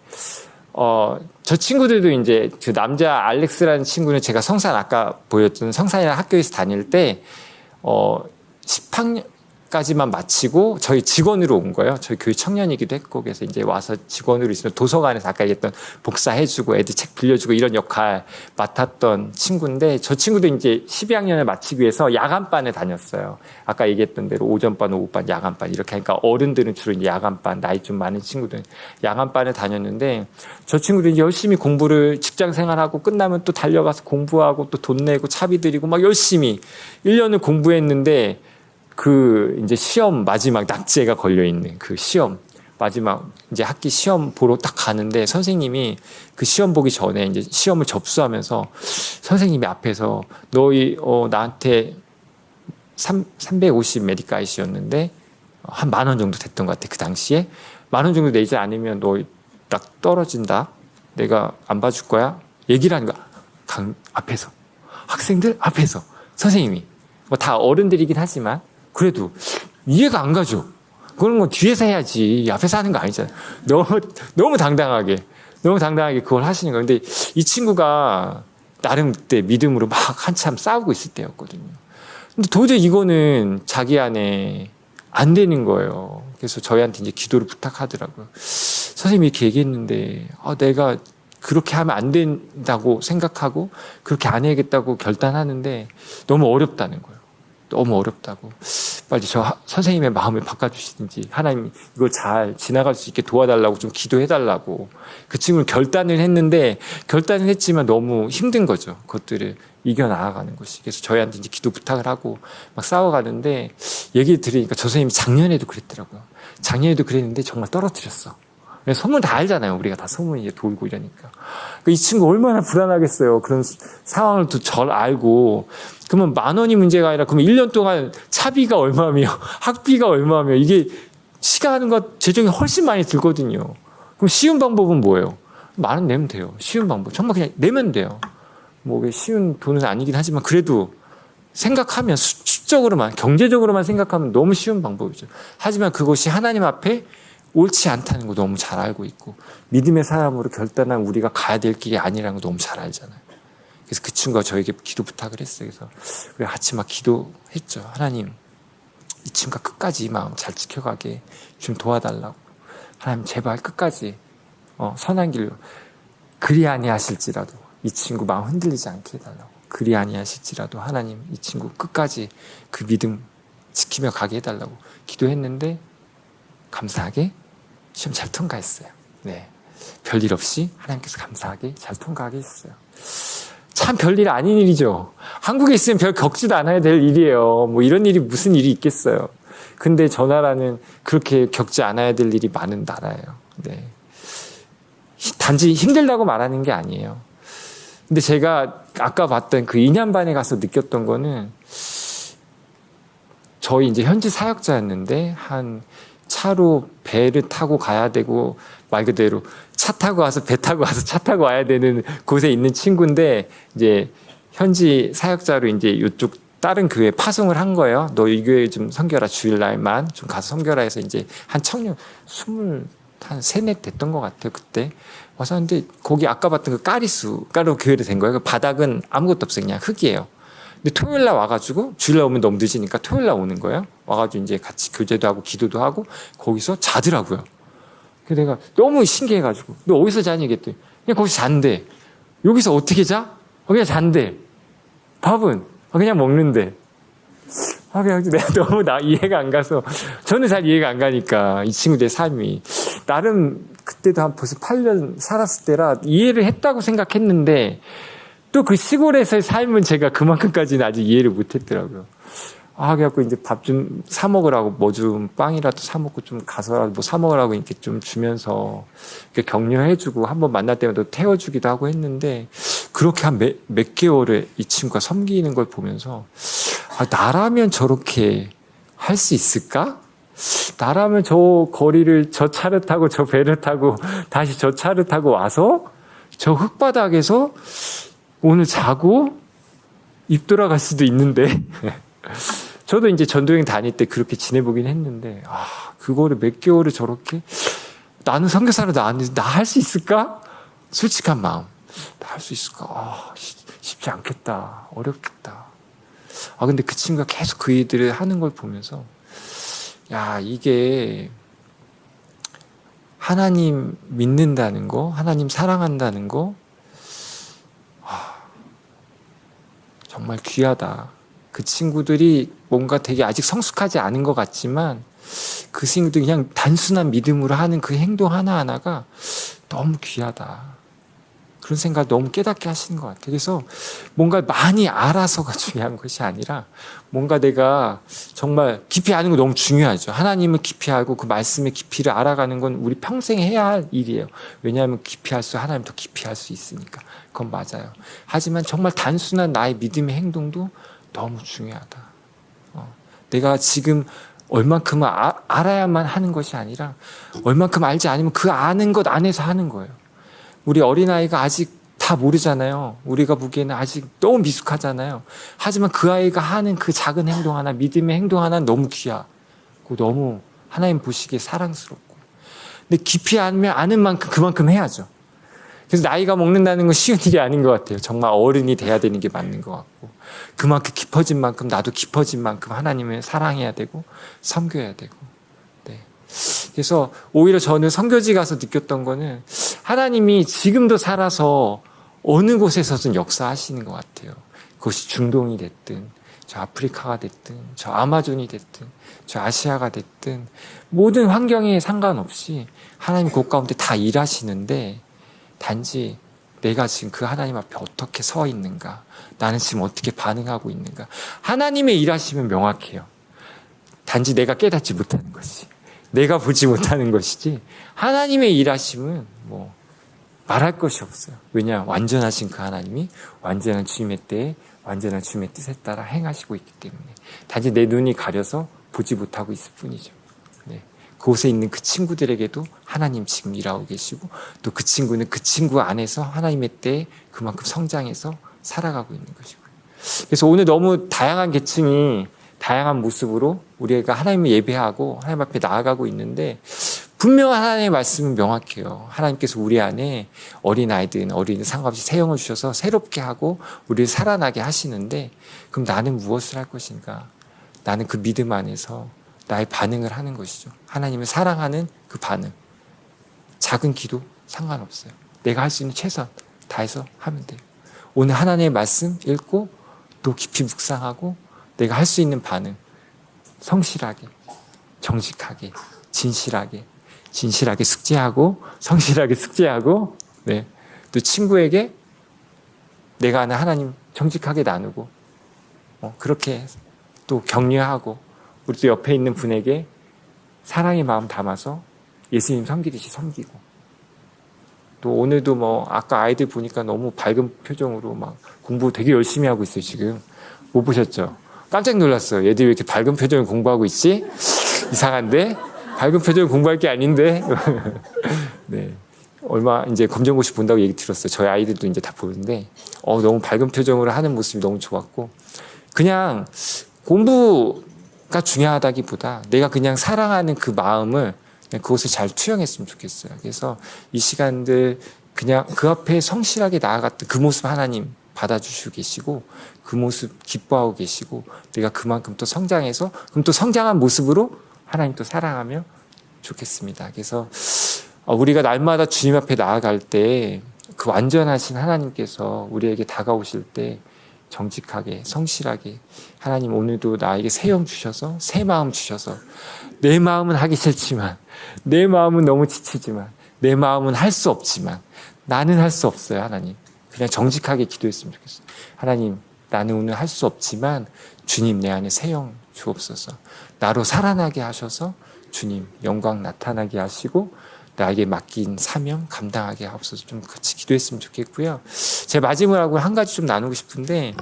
저 친구들도 이제 그 남자 알렉스라는 친구는 제가 성산 아까 보였던 성산이라는 학교에서 다닐 때 10학년까지만 마치고 저희 직원으로 온 거예요. 저희 교회 청년이기도 했고 그래서 이제 와서 직원으로 있으면 도서관에서 아까 얘기했던 복사해주고 애들 책 빌려주고 이런 역할 맡았던 친구인데 저 친구도 이제 12학년을 마치기 위해서 야간반에 다녔어요. 아까 얘기했던 대로 오전반, 오후반, 야간반 이렇게 하니까 어른들은 주로 이제 야간반 나이 좀 많은 친구들은 야간반에 다녔는데 저 친구들이 열심히 공부를 직장 생활하고 끝나면 또 달려가서 공부하고 또 돈 내고 차비 들이고 막 열심히 1년을 공부했는데 그 이제 시험 마지막 낙제가 걸려 있는 그 시험 마지막 이제 학기 시험 보러 딱 가는데 선생님이 그 시험 보기 전에 이제 시험을 접수하면서 선생님이 앞에서 너희 나한테 350 메디카이시였는데 한 10,000원 정도 됐던 것 같아. 그 당시에 10,000원 정도 내지 않으면 너 딱 떨어진다. 내가 안 봐줄 거야. 얘기를 하는 거야. 앞에서 학생들 앞에서 선생님이 뭐 다 어른들이긴 하지만 그래도 이해가 안 가죠. 그런 건 뒤에서 해야지 앞에서 하는 거 아니잖아요. 너무 당당하게 그걸 하시는 거예요. 근데 이 친구가 나름 그때 믿음으로 막 한참 싸우고 있을 때였거든요. 근데 도저히 이거는 자기 안에 안 되는 거예요. 그래서 저희한테 이제 기도를 부탁하더라고요. 선생님이 이렇게 얘기했는데 내가 그렇게 하면 안 된다고 생각하고 그렇게 안 해야겠다고 결단하는데 너무 어렵다는 거예요. 너무 어렵다고. 빨리 저 선생님의 마음을 바꿔주시든지 하나님 이걸 잘 지나갈 수 있게 도와달라고 좀 기도해달라고. 그 친구는 결단을 했지만 너무 힘든 거죠. 그것들을 이겨나가는 것이. 그래서 저희한테 이제 기도 부탁을 하고 막 싸워가는데 얘기 들으니까 저 선생님이 작년에도 그랬더라고요. 작년에도 그랬는데 정말 떨어뜨렸어. 소문 다 알잖아요. 우리가 다 소문이 이제 돌고 이러니까. 이 친구 얼마나 불안하겠어요. 그런 상황을 또 잘 알고. 그러면 10,000원이 문제가 아니라 그러면 1년 동안 차비가 얼마며 학비가 얼마며 이게 시간과 재정이 훨씬 많이 들거든요. 그럼 쉬운 방법은 뭐예요? 10,000원 내면 돼요. 쉬운 방법. 정말 그냥 내면 돼요. 뭐 쉬운 돈은 아니긴 하지만 그래도 생각하면 수적으로만 경제적으로만 생각하면 너무 쉬운 방법이죠. 하지만 그것이 하나님 앞에 옳지 않다는 거 너무 잘 알고 있고 믿음의 사람으로 결단한 우리가 가야 될 길이 아니라는 거 너무 잘 알잖아요. 그래서 그 친구가 저에게 기도 부탁을 했어요. 그래서 우리가 같이 막 기도했죠. 하나님 이 친구가 끝까지 이 마음 잘 지켜가게 좀 도와달라고. 하나님 제발 끝까지 선한 길로 그리 아니하실지라도 이 친구 마음 흔들리지 않게 해달라고. 그리 아니하실지라도 하나님 이 친구 끝까지 그 믿음 지키며 가게 해달라고 기도했는데 감사하게 시험 잘 통과했어요. 네, 별일 없이 하나님께서 감사하게 잘 통과하게 했어요. 참 별일 아닌 일이죠. 한국에 있으면 별 겪지도 않아야 될 일이에요. 뭐 이런 일이 무슨 일이 있겠어요. 근데 저 나라는 그렇게 겪지 않아야 될 일이 많은 나라예요. 네, 단지 힘들다고 말하는 게 아니에요. 근데 제가 아까 봤던 그 인양반에 가서 느꼈던 거는 저희 이제 현지 사역자였는데 한 차로 배를 타고 가야 되고 말 그대로 차 타고 와서 배 타고 와서 차 타고 와야 되는 곳에 있는 친구인데 이제 현지 사역자로 이제 이쪽 다른 교회에 파송을 한 거예요. 너 이 교회 좀 섬겨라 주일날만 좀 가서 섬겨라 해서 이제 한 청년 23, 4 됐던 것 같아요. 그때 와서 근데 거기 아까 봤던 그 까리로 교회로 된 거예요. 그 바닥은 아무것도 없어요. 그냥 흙이에요. 근데 토요일날 와가지고 주일날 오면 너무 늦으니까 토요일날 오는 거예요. 와가지고 이제 같이 교제도 하고 기도도 하고 거기서 자더라고요. 그래서 내가 너무 신기해가지고 너 어디서 자니? 그랬더니 그냥 거기서 잔대. 여기서 어떻게 자? 그냥 잔대. 밥은 그냥 먹는데. 그냥 내가 너무 이해가 안 가서 저는 잘 이해가 안 가니까 이 친구들의 삶이 나름 그때도 한 벌써 8년 살았을 때라 이해를 했다고 생각했는데 또 그 시골에서의 삶은 제가 그만큼까지는 아직 이해를 못했더라고요. 그래갖고 이제 밥 좀 사 먹으라고 뭐 좀 빵이라도 사 먹고 좀 가서라도 뭐 사 먹으라고 이렇게 좀 주면서 이렇게 격려해주고 한번 만날 때마다 태워주기도 하고 했는데 그렇게 한 몇 개월을 이 친구가 섬기는 걸 보면서 나라면 저렇게 할 수 있을까? 나라면 저 거리를 저 차를 타고 저 배를 타고 다시 저 차를 타고 와서 저 흙바닥에서 오늘 자고 입 돌아갈 수도 있는데 저도 이제 전도여행 다닐 때 그렇게 지내보긴 했는데 그거를 몇 개월을 저렇게 나는 선교사로 나 할 수 있을까? 솔직한 마음 나 할 수 있을까? 쉽지 않겠다. 어렵겠다. 근데 그 친구가 계속 그 일들을 하는 걸 보면서 이게 하나님 믿는다는 거, 하나님 사랑한다는 거 정말 귀하다. 그 친구들이 뭔가 되게 아직 성숙하지 않은 것 같지만 그 친구들이 그냥 단순한 믿음으로 하는 그 행동 하나하나가 너무 귀하다. 그런 생각을 너무 깨닫게 하시는 것 같아요. 그래서 뭔가 많이 알아서가 중요한 것이 아니라 뭔가 내가 정말 깊이 아는 거 너무 중요하죠. 하나님을 깊이 알고 그 말씀의 깊이를 알아가는 건 우리 평생 해야 할 일이에요. 왜냐하면 깊이 할수록 하나님 더 깊이 할 수 있으니까. 그건 맞아요. 하지만 정말 단순한 나의 믿음의 행동도 너무 중요하다. 내가 지금 얼만큼은 알아야만 하는 것이 아니라 얼만큼 알지 않으면 그 아는 것 안에서 하는 거예요. 우리 어린아이가 아직 다 모르잖아요. 우리가 보기에는 아직 너무 미숙하잖아요. 하지만 그 아이가 하는 그 작은 행동 하나, 믿음의 행동 하나는 너무 귀하고 너무 하나님 보시기에 사랑스럽고. 근데 깊이 알면 아는 만큼 그만큼 해야죠. 그래서 나이가 먹는다는 건 쉬운 일이 아닌 것 같아요. 정말 어른이 돼야 되는 게 맞는 것 같고. 그만큼 깊어진 만큼 나도 깊어진 만큼 하나님을 사랑해야 되고 섬겨야 되고. 그래서 오히려 저는 선교지 가서 느꼈던 거는 하나님이 지금도 살아서 어느 곳에서든 역사하시는 것 같아요. 그것이 중동이 됐든 저 아프리카가 됐든 저 아마존이 됐든 저 아시아가 됐든 모든 환경에 상관없이 하나님 그 가운데 다 일하시는데 단지 내가 지금 그 하나님 앞에 어떻게 서 있는가, 나는 지금 어떻게 반응하고 있는가. 하나님의 일하시면 명확해요. 단지 내가 깨닫지 못하는 것이, 내가 보지 못하는 것이지 하나님의 일하심은 뭐 말할 것이 없어요. 왜냐? 완전하신 그 하나님이 완전한 주님의 때에 완전한 주님의 뜻에 따라 행하시고 있기 때문에 단지 내 눈이 가려서 보지 못하고 있을 뿐이죠. 그곳에 있는 그 친구들에게도 하나님 지금 일하고 계시고 또 그 친구는 그 친구 안에서 하나님의 때에 그만큼 성장해서 살아가고 있는 것이고요. 그래서 오늘 너무 다양한 계층이 다양한 모습으로 우리가 하나님을 예배하고 하나님 앞에 나아가고 있는데 분명 하나님의 말씀은 명확해요. 하나님께서 우리 안에 어린아이든 어린이든 상관없이 새 영을 주셔서 새롭게 하고 우리를 살아나게 하시는데 그럼 나는 무엇을 할 것인가? 나는 그 믿음 안에서 나의 반응을 하는 것이죠. 하나님을 사랑하는 그 반응. 작은 기도 상관없어요. 내가 할 수 있는 최선 다해서 하면 돼요. 오늘 하나님의 말씀 읽고 또 깊이 묵상하고 내가 할 수 있는 반응. 성실하게, 정직하게, 진실하게 숙제하고 성실하게 숙제하고 또 친구에게 내가 아는 하나님 정직하게 나누고 그렇게 또 격려하고 우리 또 옆에 있는 분에게 사랑의 마음 담아서 예수님 섬기듯이 섬기고 또 오늘도 뭐 아까 아이들 보니까 너무 밝은 표정으로 막 공부 되게 열심히 하고 있어요. 지금 못 보셨죠? 깜짝 놀랐어요. 얘들이 왜 이렇게 밝은 표정을 공부하고 있지? 이상한데? 밝은 표정을 공부할 게 아닌데? 얼마 이제 검정고시 본다고 얘기 들었어요. 저희 아이들도 이제 다 보는데 너무 밝은 표정으로 하는 모습이 너무 좋았고 그냥 공부가 중요하다기보다 내가 그냥 사랑하는 그 마음을 그냥 그것을 잘 투영했으면 좋겠어요. 그래서 이 시간들 그냥 그 앞에 성실하게 나아갔던 그 모습 하나님 받아주시고 계시고 그 모습 기뻐하고 계시고 내가 그만큼 또 성장해서 그럼 또 성장한 모습으로 하나님 또 사랑하며 좋겠습니다. 그래서 우리가 날마다 주님 앞에 나아갈 때 그 완전하신 하나님께서 우리에게 다가오실 때 정직하게 성실하게 하나님 오늘도 나에게 새 영 주셔서 새 마음 주셔서 내 마음은 하기 싫지만 내 마음은 너무 지치지만 내 마음은 할 수 없지만 나는 할 수 없어요. 하나님, 그냥 정직하게 기도했으면 좋겠어요. 하나님, 나는 오늘 할 수 없지만 주님 내 안에 새 영 주옵소서. 나로 살아나게 하셔서 주님 영광 나타나게 하시고 나에게 맡긴 사명 감당하게 하옵소서. 좀 같이 기도했으면 좋겠고요. 제 마지막으로 한 가지 좀 나누고 싶은데,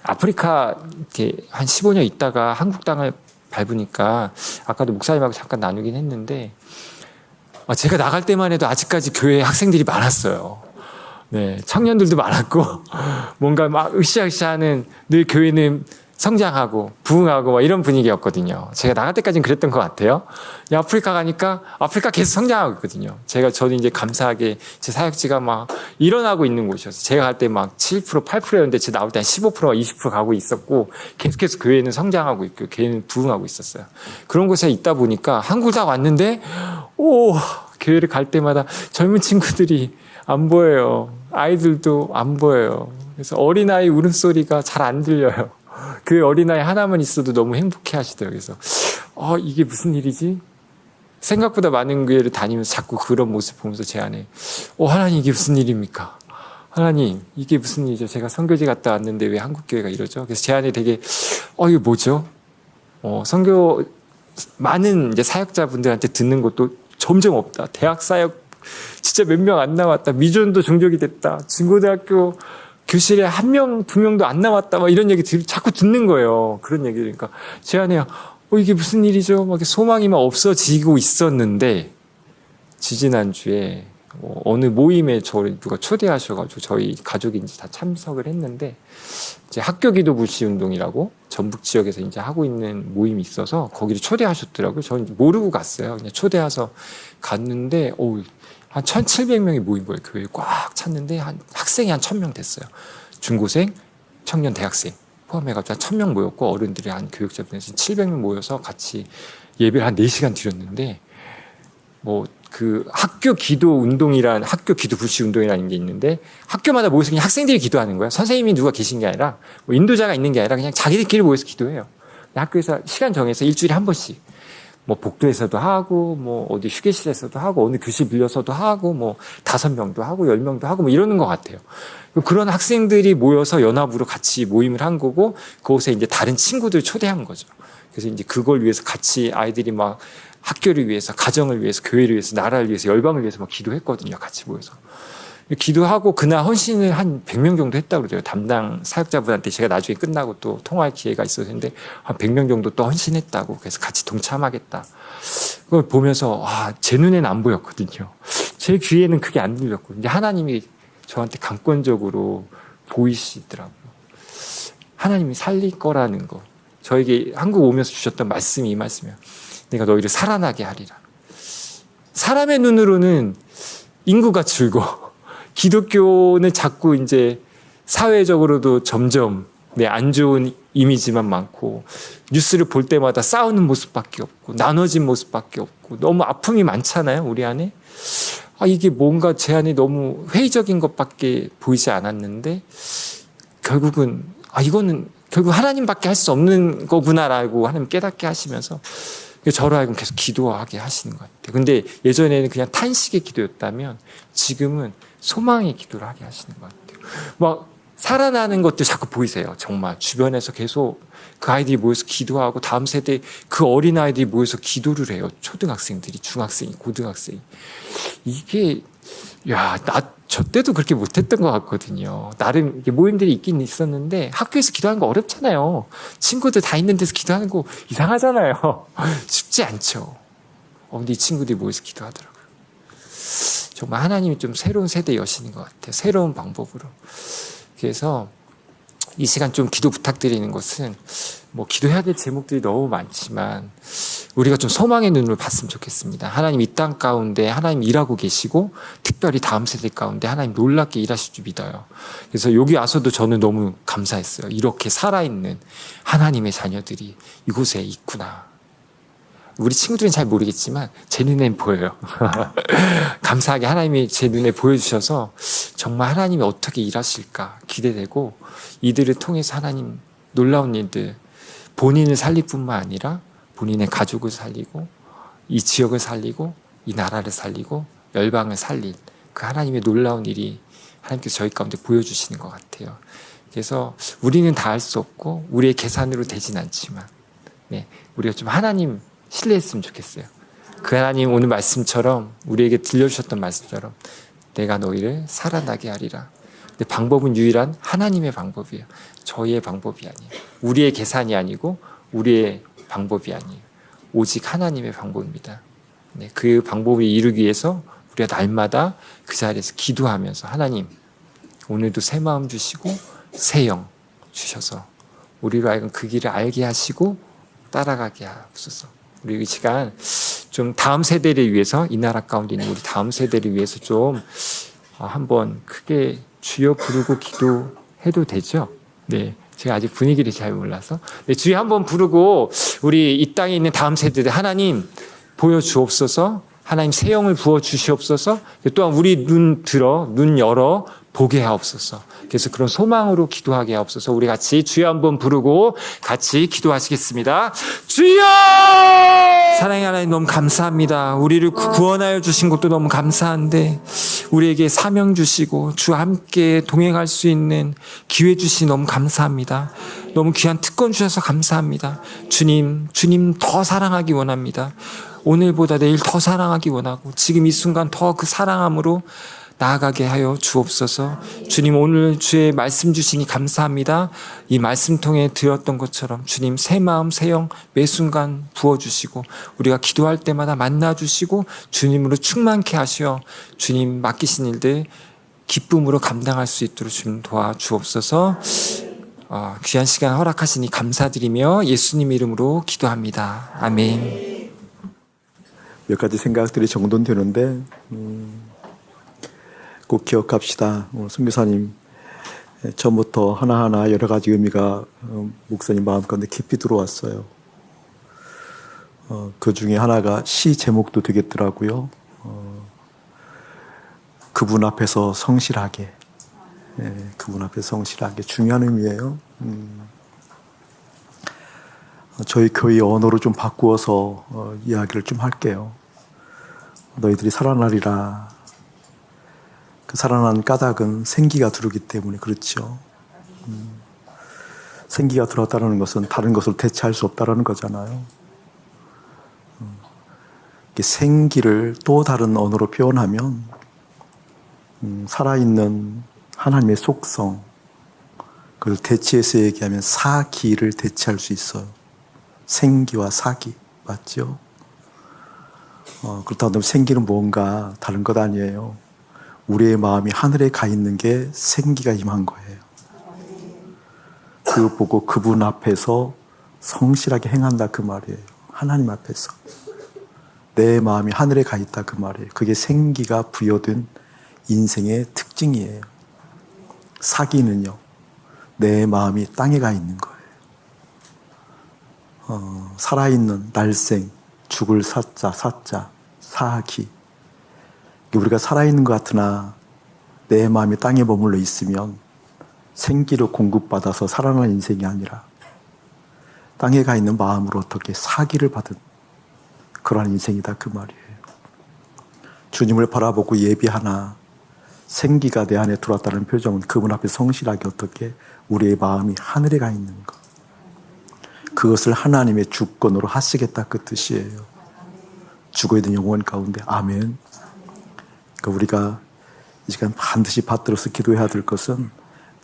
아프리카 이렇게 한 15년 있다가 한국 땅을 밟으니까 아까도 목사님하고 잠깐 나누긴 했는데, 제가 나갈 때만 해도 아직까지 교회 학생들이 많았어요. 네, 청년들도 많았고 뭔가 막 으쌰으쌰하는, 늘 교회는 성장하고 부흥하고 막 이런 분위기였거든요. 제가 나갈 때까지는 그랬던 것 같아요. 아프리카 가니까 아프리카 계속 성장하고 있거든요. 저는 이제 감사하게 제 사역지가 막 일어나고 있는 곳이었어요. 제가 갈 때 막 7%, 8%였는데 제가 나올 때 한 15%, 20% 가고 있었고, 계속해서 교회는 성장하고 있고 교회는 부흥하고 있었어요. 그런 곳에 있다 보니까 한국 딱 왔는데, 교회를 갈 때마다 젊은 친구들이 안 보여요. 아이들도 안 보여요. 그래서 어린아이 울음소리가 잘 안 들려요. 그 어린아이 하나만 있어도 너무 행복해 하시더라고요. 그래서 이게 무슨 일이지? 생각보다 많은 교회를 다니면서 자꾸 그런 모습 보면서 제 안에 하나님, 이게 무슨 일입니까? 하나님, 이게 무슨 일이죠? 제가 선교지 갔다 왔는데 왜 한국 교회가 이러죠? 그래서 제 안에 되게 이게 뭐죠? 선교 많은 이제 사역자분들한테 듣는 것도 점점 없다. 대학 사역 진짜 몇 명 안 나왔다. 미전도 종족이 됐다. 중고등학교 교실에 1명, 2명도 안 나왔다. 막 이런 얘기 자꾸 듣는 거예요. 그런 얘기를. 그러니까 제 안에 이게 무슨 일이죠? 막 소망이 막 없어지고 있었는데, 지지난주에 어느 모임에 저를 누가 초대하셔가지고 저희 가족이 이제 다 참석을 했는데, 이제 학교 기도 불시 운동이라고 전북 지역에서 이제 하고 있는 모임이 있어서 거기를 초대하셨더라고요. 저는 모르고 갔어요. 그냥 초대해서 갔는데, 한 1,700명이 모인 거예요. 교회에 꽉 찼는데 학생이 한 1,000명 됐어요. 중고생, 청년, 대학생 포함해가지고 한 1,000명 모였고, 어른들이 한 교육자분에서 700명 모여서 같이 예배를 한 4시간 드렸는데, 그 학교 기도 운동이란, 학교 기도 불시 운동이라는 게 있는데, 학교마다 모여서 그냥 학생들이 기도하는 거예요. 선생님이 누가 계신 게 아니라, 인도자가 있는 게 아니라 그냥 자기들끼리 모여서 기도해요. 학교에서 시간 정해서 일주일에 한 번씩, 복도에서도 하고, 어디 휴게실에서도 하고, 어느 교실 빌려서도 하고, 5명도 하고, 10명도 하고, 이러는 것 같아요. 그런 학생들이 모여서 연합으로 같이 모임을 한 거고, 그곳에 이제 다른 친구들 초대한 거죠. 그래서 이제 그걸 위해서 같이 아이들이 막 학교를 위해서, 가정을 위해서, 교회를 위해서, 나라를 위해서, 열방을 위해서 막 기도했거든요. 같이 모여서. 기도하고 그날 헌신을 한 100명 정도 했다고 그러더라고요. 담당 사역자분한테 제가 나중에 끝나고 또 통화할 기회가 있었는데, 한 100명 정도 또 헌신했다고. 그래서 같이 동참하겠다. 그걸 보면서 제 눈에는 안 보였거든요. 제 귀에는 그게 안 들렸고, 이제 하나님이 저한테 강권적으로 보이시더라고요. 하나님이 살릴 거라는 거. 저에게 한국 오면서 주셨던 말씀이 이 말씀이에요. 내가 너희를 살아나게 하리라. 사람의 눈으로는 인구가 줄고, 기독교는 자꾸 이제 사회적으로도 점점 안 좋은 이미지만 많고, 뉴스를 볼 때마다 싸우는 모습밖에 없고, 나눠진 모습밖에 없고, 너무 아픔이 많잖아요, 우리 안에. 이게 뭔가 제 안에 너무 회의적인 것밖에 보이지 않았는데, 결국은 이거는 결국 하나님밖에 할 수 없는 거구나라고 하나님 깨닫게 하시면서 저로 하여금 계속 기도하게 하시는 것 같아요. 근데 예전에는 그냥 탄식의 기도였다면 지금은 소망의 기도를 하게 하시는 것 같아요. 살아나는 것도 자꾸 보이세요. 정말 주변에서 계속 그 아이들이 모여서 기도하고, 다음 세대 그 어린 아이들이 모여서 기도를 해요. 초등학생들이, 중학생이, 고등학생이. 이게 저 때도 그렇게 못했던 것 같거든요. 나름 모임들이 있긴 있었는데, 학교에서 기도하는 거 어렵잖아요. 친구들 다 있는 데서 기도하는 거 이상하잖아요. 쉽지 않죠. 근데 이 친구들이 모여서 기도하더라고요. 정말 하나님이 좀 새로운 세대 여신인 것 같아요. 새로운 방법으로. 그래서 이 시간 좀 기도 부탁드리는 것은, 기도해야 될 제목들이 너무 많지만 우리가 좀 소망의 눈으로 봤으면 좋겠습니다. 하나님 이 땅 가운데 하나님 일하고 계시고, 특별히 다음 세대 가운데 하나님 놀랍게 일하실 줄 믿어요. 그래서 여기 와서도 저는 너무 감사했어요. 이렇게 살아있는 하나님의 자녀들이 이곳에 있구나. 우리 친구들은 잘 모르겠지만 제 눈엔 보여요. 감사하게 하나님이 제 눈에 보여주셔서 정말 하나님이 어떻게 일하실까 기대되고, 이들을 통해서 하나님 놀라운 일들, 본인을 살릴 뿐만 아니라 본인의 가족을 살리고, 이 지역을 살리고, 이 나라를 살리고, 열방을 살릴 그 하나님의 놀라운 일이 하나님께서 저희 가운데 보여주시는 것 같아요. 그래서 우리는 다 할 수 없고 우리의 계산으로 되진 않지만 우리가 좀 하나님 신뢰했으면 좋겠어요. 그 하나님 오늘 말씀처럼 우리에게 들려주셨던 말씀처럼 내가 너희를 살아나게 하리라. 근데 방법은 유일한 하나님의 방법이에요. 저희의 방법이 아니에요. 우리의 계산이 아니고 우리의 방법이 아니에요. 오직 하나님의 방법입니다. 그 방법을 이루기 위해서 우리가 날마다 그 자리에서 기도하면서 하나님 오늘도 새 마음 주시고 새 영 주셔서 우리로 하여금 그 길을 알게 하시고 따라가게 하옵소서. 우리 이 시간 좀 다음 세대를 위해서 이 나라 가운데 있는 우리 다음 세대를 위해서 좀 한번 크게 주여 부르고 기도해도 되죠? 네, 제가 아직 분위기를 잘 몰라서 주여 한번 부르고 우리 이 땅에 있는 다음 세대들 하나님 보여주옵소서. 하나님 새 영을 부어 주시옵소서. 또한 우리 눈 열어 보게 하옵소서. 그래서 그런 소망으로 기도하게 하옵소서. 우리 같이 주여 한번 부르고 같이 기도하시겠습니다. 주여! 사랑의 하나님 너무 감사합니다. 우리를 구원하여 주신 것도 너무 감사한데 우리에게 사명 주시고 주와 함께 동행할 수 있는 기회 주시니 너무 감사합니다. 너무 귀한 특권 주셔서 감사합니다. 주님 더 사랑하기 원합니다. 오늘보다 내일 더 사랑하기 원하고 지금 이 순간 더 그 사랑함으로 나아가게 하여 주옵소서. 주님 오늘 주의 말씀 주시니 감사합니다. 이 말씀 통해 들었던 것처럼 주님 새 마음 새 영 매 순간 부어주시고 우리가 기도할 때마다 만나주시고 주님으로 충만케 하시어 주님 맡기신 일들 기쁨으로 감당할 수 있도록 주님 도와주옵소서. 귀한 시간 허락하시니 감사드리며 예수님 이름으로 기도합니다. 아멘. 몇 가지 생각들이 정돈되는데 꼭 기억합시다. 오늘 선교사님 처음부터 하나하나 여러 가지 의미가 목사님 마음 가운데 깊이 들어왔어요. 그 중에 하나가 시 제목도 되겠더라고요. 그분 앞에서 성실하게. 그분 앞에서 성실하게 중요한 의미예요. 저희 교회 언어로 좀 바꾸어서 이야기를 좀 할게요. 너희들이 살아나리라. 그 살아난 까닭은 생기가 들어오기 때문에 그렇죠. 생기가 들어왔다는 것은 다른 것을 대체할 수 없다는 거잖아요. 생기를 또 다른 언어로 표현하면 살아있는 하나님의 속성, 그걸 대체해서 얘기하면 사기를 대체할 수 있어요. 생기와 사기, 맞죠? 그렇다고 하면 생기는 뭔가 다른 것 아니에요. 우리의 마음이 하늘에 가 있는 게 생기가 임한 거예요. 그거 보고 그분 앞에서 성실하게 행한다 그 말이에요. 하나님 앞에서. 내 마음이 하늘에 가 있다 그 말이에요. 그게 생기가 부여된 인생의 특징이에요. 사기는요, 내 마음이 땅에 가 있는 거예요. 살아있는 날생, 죽을 사자, 사기. 우리가 살아있는 것 같으나 내 마음이 땅에 머물러 있으면 생기를 공급받아서 살아나는 인생이 아니라 땅에 가 있는 마음으로 어떻게 사기를 받은 그러한 인생이다 그 말이에요. 주님을 바라보고 예비하나 생기가 내 안에 들어왔다는 표정은 그분 앞에 성실하게 어떻게 우리의 마음이 하늘에 가 있는 것. 그것을 하나님의 주권으로 하시겠다 그 뜻이에요. 죽어있는 영혼 가운데. 아멘. 그러니까 우리가 이 시간 반드시 받들어서 기도해야 될 것은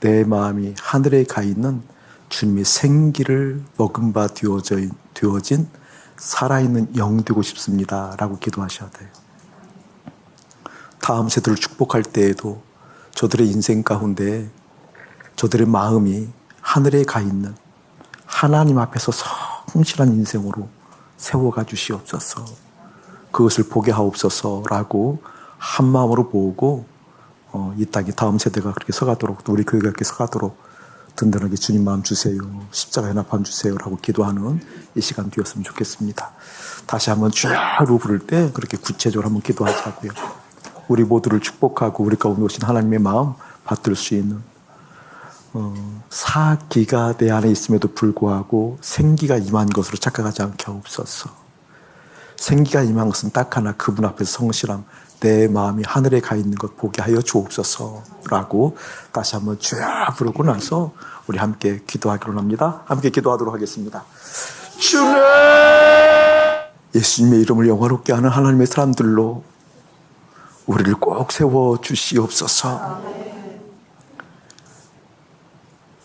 내 마음이 하늘에 가 있는 주님의 생기를 먹은 바 되어진 살아있는 영 되고 싶습니다 라고 기도하셔야 돼요. 다음 세대를 축복할 때에도 저들의 인생 가운데 저들의 마음이 하늘에 가 있는 하나님 앞에서 성실한 인생으로 세워가 주시옵소서. 그것을 보게 하옵소서라고 한 마음으로 보고 이 땅에 다음 세대가 그렇게 서가도록, 또 우리 교회가 그렇게 서가도록 든든하게 주님 마음 주세요, 십자가 연합함 주세요라고 기도하는 이 시간 되었으면 좋겠습니다. 다시 한번 주야로 부를 때 그렇게 구체적으로 한번 기도하자고요. 우리 모두를 축복하고 우리 가운데 오신 하나님의 마음 받들 수 있는 사기가 내 안에 있음에도 불구하고 생기가 임한 것으로 착각하지 않게 하옵소서. 생기가 임한 것은 딱 하나, 그분 앞에서 성실함. 내 마음이 하늘에 가 있는 것 보게 하여 주옵소서라고 다시 한번 주여 부르고 나서 우리 함께 기도하기로 합니다. 함께 기도하도록 하겠습니다. 주님, 예수님의 이름을 영화롭게 하는 하나님의 사람들로 우리를 꼭 세워 주시옵소서.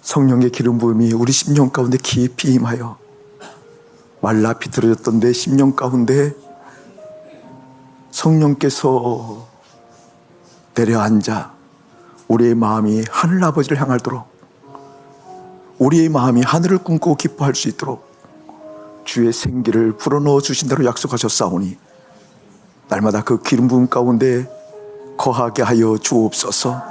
성령의 기름 부음이 우리 심령 가운데 깊이 임하여 말라 비틀어졌던 내 심령 가운데 성령께서 내려앉아 우리의 마음이 하늘 아버지를 향하도록, 우리의 마음이 하늘을 꿈꾸고 기뻐할 수 있도록 주의 생기를 불어넣어 주신다고 약속하셨사오니 날마다 그 기름 부음 가운데 거하게 하여 주옵소서.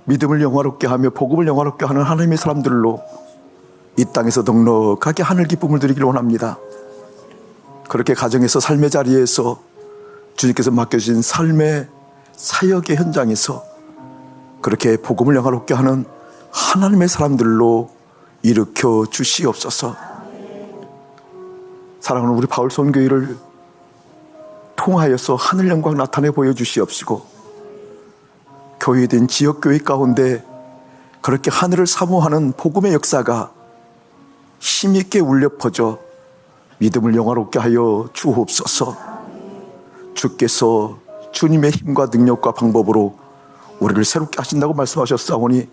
믿음을 영화롭게 하며 복음을 영화롭게 하는 하나님의 사람들로 이 땅에서 넉넉하게 하늘 기쁨을 드리기를 원합니다. 그렇게 가정에서 삶의 자리에서 주님께서 맡겨주신 삶의 사역의 현장에서 그렇게 복음을 영화롭게 하는 하나님의 사람들로 일으켜 주시옵소서. 사랑하는 우리 바울 선교회를 통하여서 하늘 영광 나타내 보여주시옵시고, 교회된 지역교회 가운데 그렇게 하늘을 사모하는 복음의 역사가 힘있게 울려 퍼져 믿음을 영화롭게 하여 주옵소서. 주께서 주님의 힘과 능력과 방법으로 우리를 새롭게 하신다고 말씀하셨사오니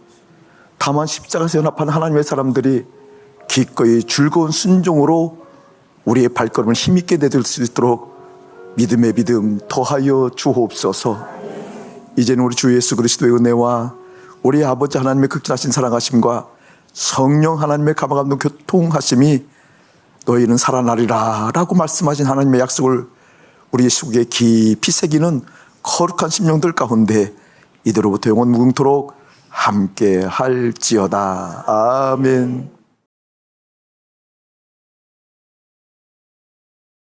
다만 십자가에서 연합한 하나님의 사람들이 기꺼이 즐거운 순종으로 우리의 발걸음을 힘있게 내들 수 있도록 믿음의 믿음 더하여 주옵소서. 이제는 우리 주 예수 그리스도의 은혜와 우리 아버지 하나님의 극진하신 사랑하심과 성령 하나님의 감화감동 교통하심이 너희는 살아나리라 라고 말씀하신 하나님의 약속을 우리의 속에 깊이 새기는 거룩한 심령들 가운데 이대로부터 영원 무궁토록 함께 할지어다. 아멘.